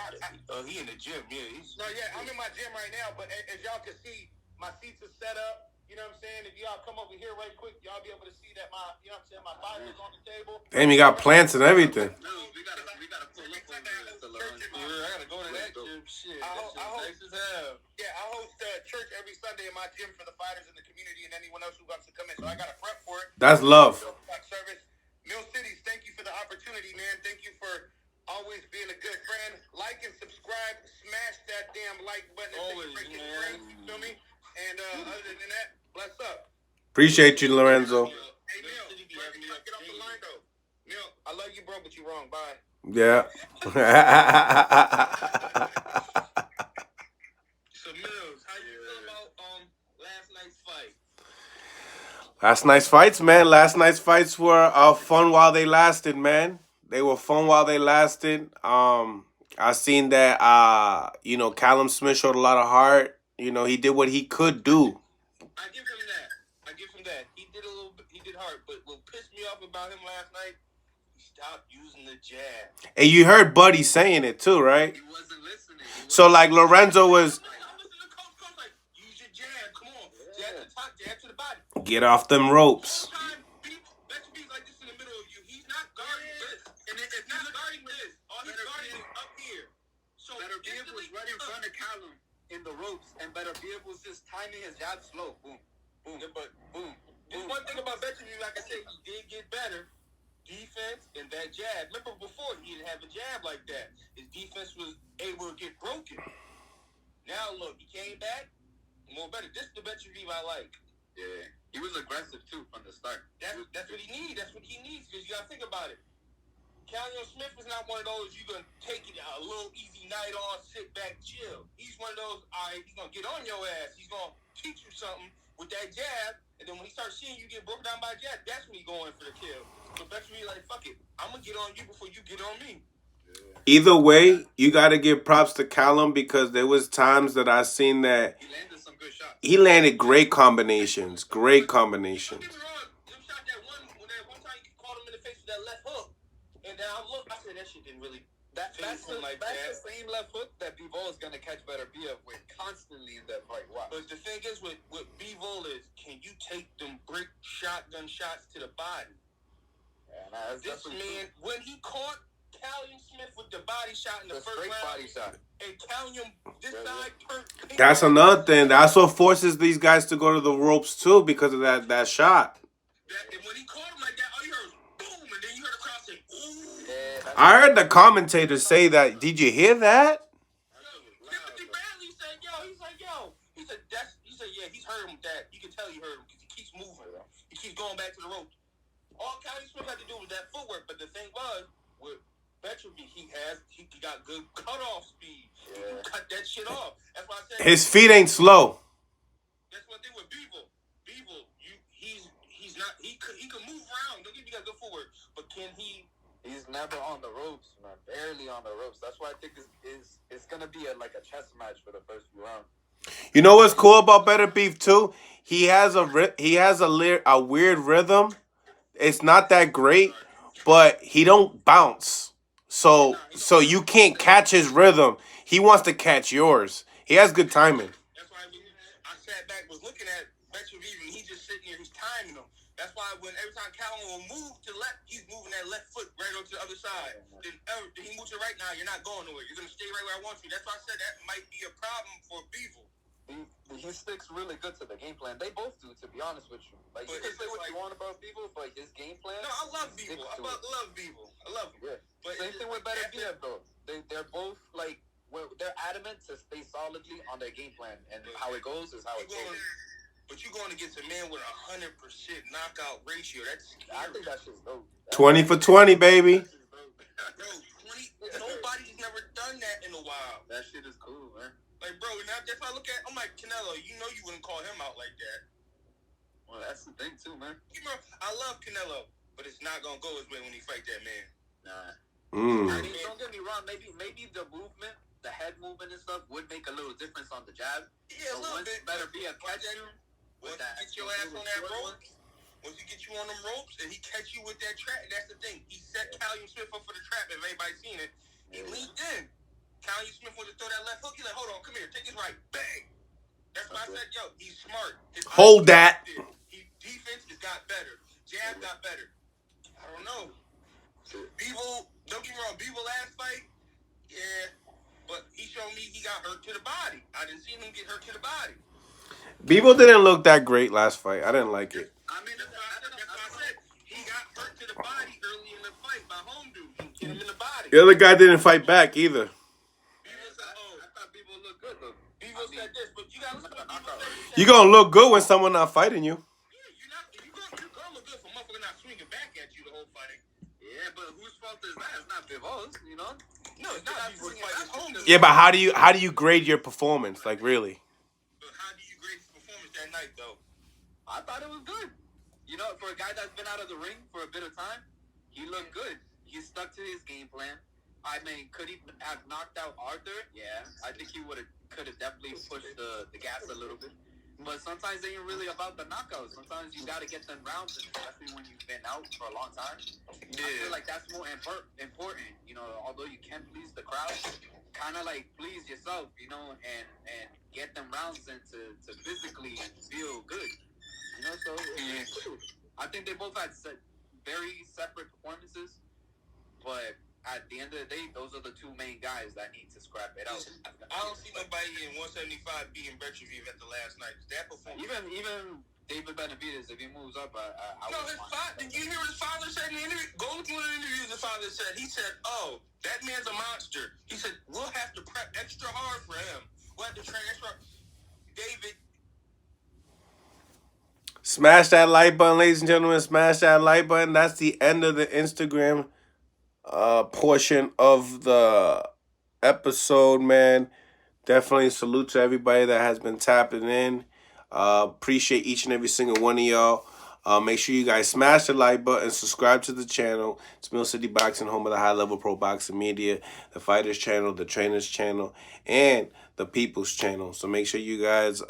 he in the gym, yeah. I'm in my gym right now, but as y'all can see, my seats are set up. You know what I'm saying? If y'all come over here right quick, y'all be able to see that my Bible's on the table. Damn, you got plants and everything. No, we gotta pull up on this to learn. I gotta go to that gym. Shit, that shit's nice as hell. Yeah, I host church every Sunday in my gym for the fighters in the community and anyone else who wants to come in. So I got to prep for it. That's love. Service. Mill Cities, thank you for the opportunity, man. Thank you for always being a good friend. Like and subscribe. Smash that damn like button. Always, man. You feel me? And other than that, bless up. Appreciate you, Lorenzo. Hey, Neil, get off the line, though. Neil, I love you, bro, but you wrong. Bye. Yeah. So, Mills, how you feel about last night's fight? Last night's fights, man. Last night's fights were fun while they lasted, man. They were fun while they lasted. I seen that, Callum Smith showed a lot of heart. You know, he did what he could do. I give him that. He did a little bit. He did hard. But what pissed me off about him last night, he stopped using the jab. And you heard Buddy saying it too, right? He wasn't listening. So, like, Lorenzo was... I'm listening to coach like, use your jab. Come on. Jab to the top, jab to the body. Get off them ropes. All the time, Beterbeiv like this in the middle of you. He's not guarding this. And it's not guarding this. All he's guarding is up here. So Beterbeiv was right in front of Callum in the ropes, and Beterbeiv was just timing his jab slow. Boom, boom, yeah, but boom. There's one thing about Beterbeiv, like I said, he did get better. Defense and that jab. Remember before, he didn't have a jab like that. His defense was able to get broken. Now, look, he came back more better. This is the Beterbeiv I like. Yeah, he was aggressive, too, from the start. That's what he needs. That's what he needs, because you got to think about it. Callum Smith is not one of those you're going to take it a little easy night on, sit back, chill. He's one of those, all right, he's going to get on your ass. He's going to teach you something with that jab, and then when he starts seeing you get broken down by a jab, that's when he's going for the kill. So that's when he's like, fuck it, I'm going to get on you before you get on me. Either way, you got to give props to Callum because there was times that I seen that He landed some good shots. he landed great combinations. Great combinations. Don't get me wrong, them shot that one time you caught him in the face with that left hook. And then I said that shit didn't really. That's the same left hook that Bivol is gonna catch Beterbeiv with constantly in that fight. Watch. But the thing is with Bivol is, can you take them brick shotgun shots to the body? Yeah, this man, when he caught Callum Smith with the body shot in the first round, body shot, and Callum this side turned. That's another thing. That's what forces these guys to go to the ropes too because of that shot. And when he caught him like that, all you heard was boom, and then you heard the crowd say, ooh. Yeah, I heard the commentator say that. Did you hear that? Timothy Bradley said, he said, yeah, he's heard him with that. You can tell he heard him because he keeps moving. He keeps going back to the ropes. All Callum Smith had to do was that footwork, but the thing was, with Beterbeiv, he got good cutoff speed. He can cut that shit off. That's why I said His feet ain't slow. that's one thing with Bivol. Bivol, he's not he can move around. Don't get me got good footwork, but can he? He's never on the ropes, man. Barely on the ropes. That's why I think it's gonna be like a chess match for the first few rounds. You know what's cool about Beterbeiv too? He has a weird rhythm. It's not that great, but he don't bounce. So you can't catch his rhythm. He wants to catch yours. He has good timing. That's why I sat back, was looking at Beterbeiv, and he's just sitting here, he's timing them. That's why every time Callum will move to the left, he's moving that left foot right onto the other side. Then he moves to right now, you're not going nowhere. You're going to stay right where I want you. That's why I said that might be a problem for Bivol. He sticks really good to the game plan. They both do, to be honest with you. Like, you can say what you want about Bivol, but his game plan. No, I love Bivol. I love Bivol. I love him. Yeah. But same thing with Beterbeiv, though. They're both like they're adamant to stay solidly on their game plan, and how it goes is how it goes. But you're going against a man with 100% knockout ratio. That's scary. I think that shit's dope. 20 for 20, baby. Bro, 20. Nobody's never done that in a while. That shit is cool, man. Like, bro, now if I look at, I'm like, Canelo, you know you wouldn't call him out like that. Well, that's the thing too, man. I love Canelo, but it's not gonna go his way when he fight that man. Nah. Mm. I mean, don't get me wrong. Maybe the movement, the head movement and stuff would make a little difference on the jab. Yeah, a little bit. Beterbeiv catch you. Once you get your ass on that rope, once you get you on them ropes, and he catch you with that trap, that's the thing. He set Callum Smith up for the trap. If everybody's seen it, he leaned in. Callum Smith wanted to throw that left hook. He's like, hold on, come here, take his right, bang. That's why I said, yo, he's smart. Hold that. Defense has got better. Jab got better. I don't know. Bivol, don't get me wrong, Bivol last fight, yeah, but he showed me he got hurt to the body. I didn't see him get hurt to the body. Bivol didn't look that great last fight. I didn't like it. I mean, that's why I said he got hurt to the body early in the fight by home dude. Hit him in the body. The other guy didn't fight back either. Bivol said, I thought Bivol looked good though. Bivol said this, but you gotta listen to what Bivol said. You gonna look good when someone not fighting you. Yeah, you're gonna look good for motherfucker not swinging back at you the whole fight. Yeah, but whose fault is that? It's not Bivol's, you know. No, it's not Bivol's fight. It's home dude. Yeah, but how do you grade your performance? Like, really? But how do you grade his performance that night though? I thought it was good. You know, for a guy that's been out of the ring for a bit of time, he looked good. He stuck to his game plan. I mean, could he have knocked out Artur? Yeah, I think he could have definitely pushed the gas a little bit. But sometimes it ain't really about the knockouts. Sometimes you got to get them rounds, especially when you've been out for a long time. Yeah. I feel like that's more important. You know, although you can please the crowd, kind of like please yourself, you know, and get them rounds in to physically feel good. You know, so I think they both had very separate performances, but at the end of the day, those are the two main guys that need to scrap it out. I don't see nobody in 175 beating Beterbeiv at the last night. That performance. Even David Benavidez, if he moves up, I no, his father. Did you hear what his father said in the interview? Go look at one of the interviews. His father said. He said, "Oh, that man's a monster." He said, "We'll have to prep extra hard for him. We'll have to train extra." David. Smash that like button, ladies and gentlemen. Smash that like button. That's the end of the Instagram portion of the episode, man. Definitely salute to everybody that has been tapping in. Appreciate each and every single one of y'all. Make sure you guys smash the like button, subscribe to the channel. It's Mill City Boxing, home of the high-level pro boxing media, the fighters channel, the trainers channel, and the people's channel. So make sure you guys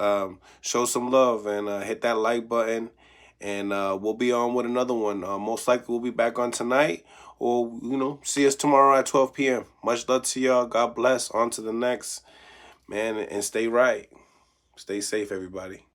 show some love and hit that like button. And we'll be on with another one. Most likely we'll be back on tonight, or, you know, see us tomorrow at 12 p.m. Much love to y'all. God bless. On to the next, man, and stay right. Stay safe, everybody.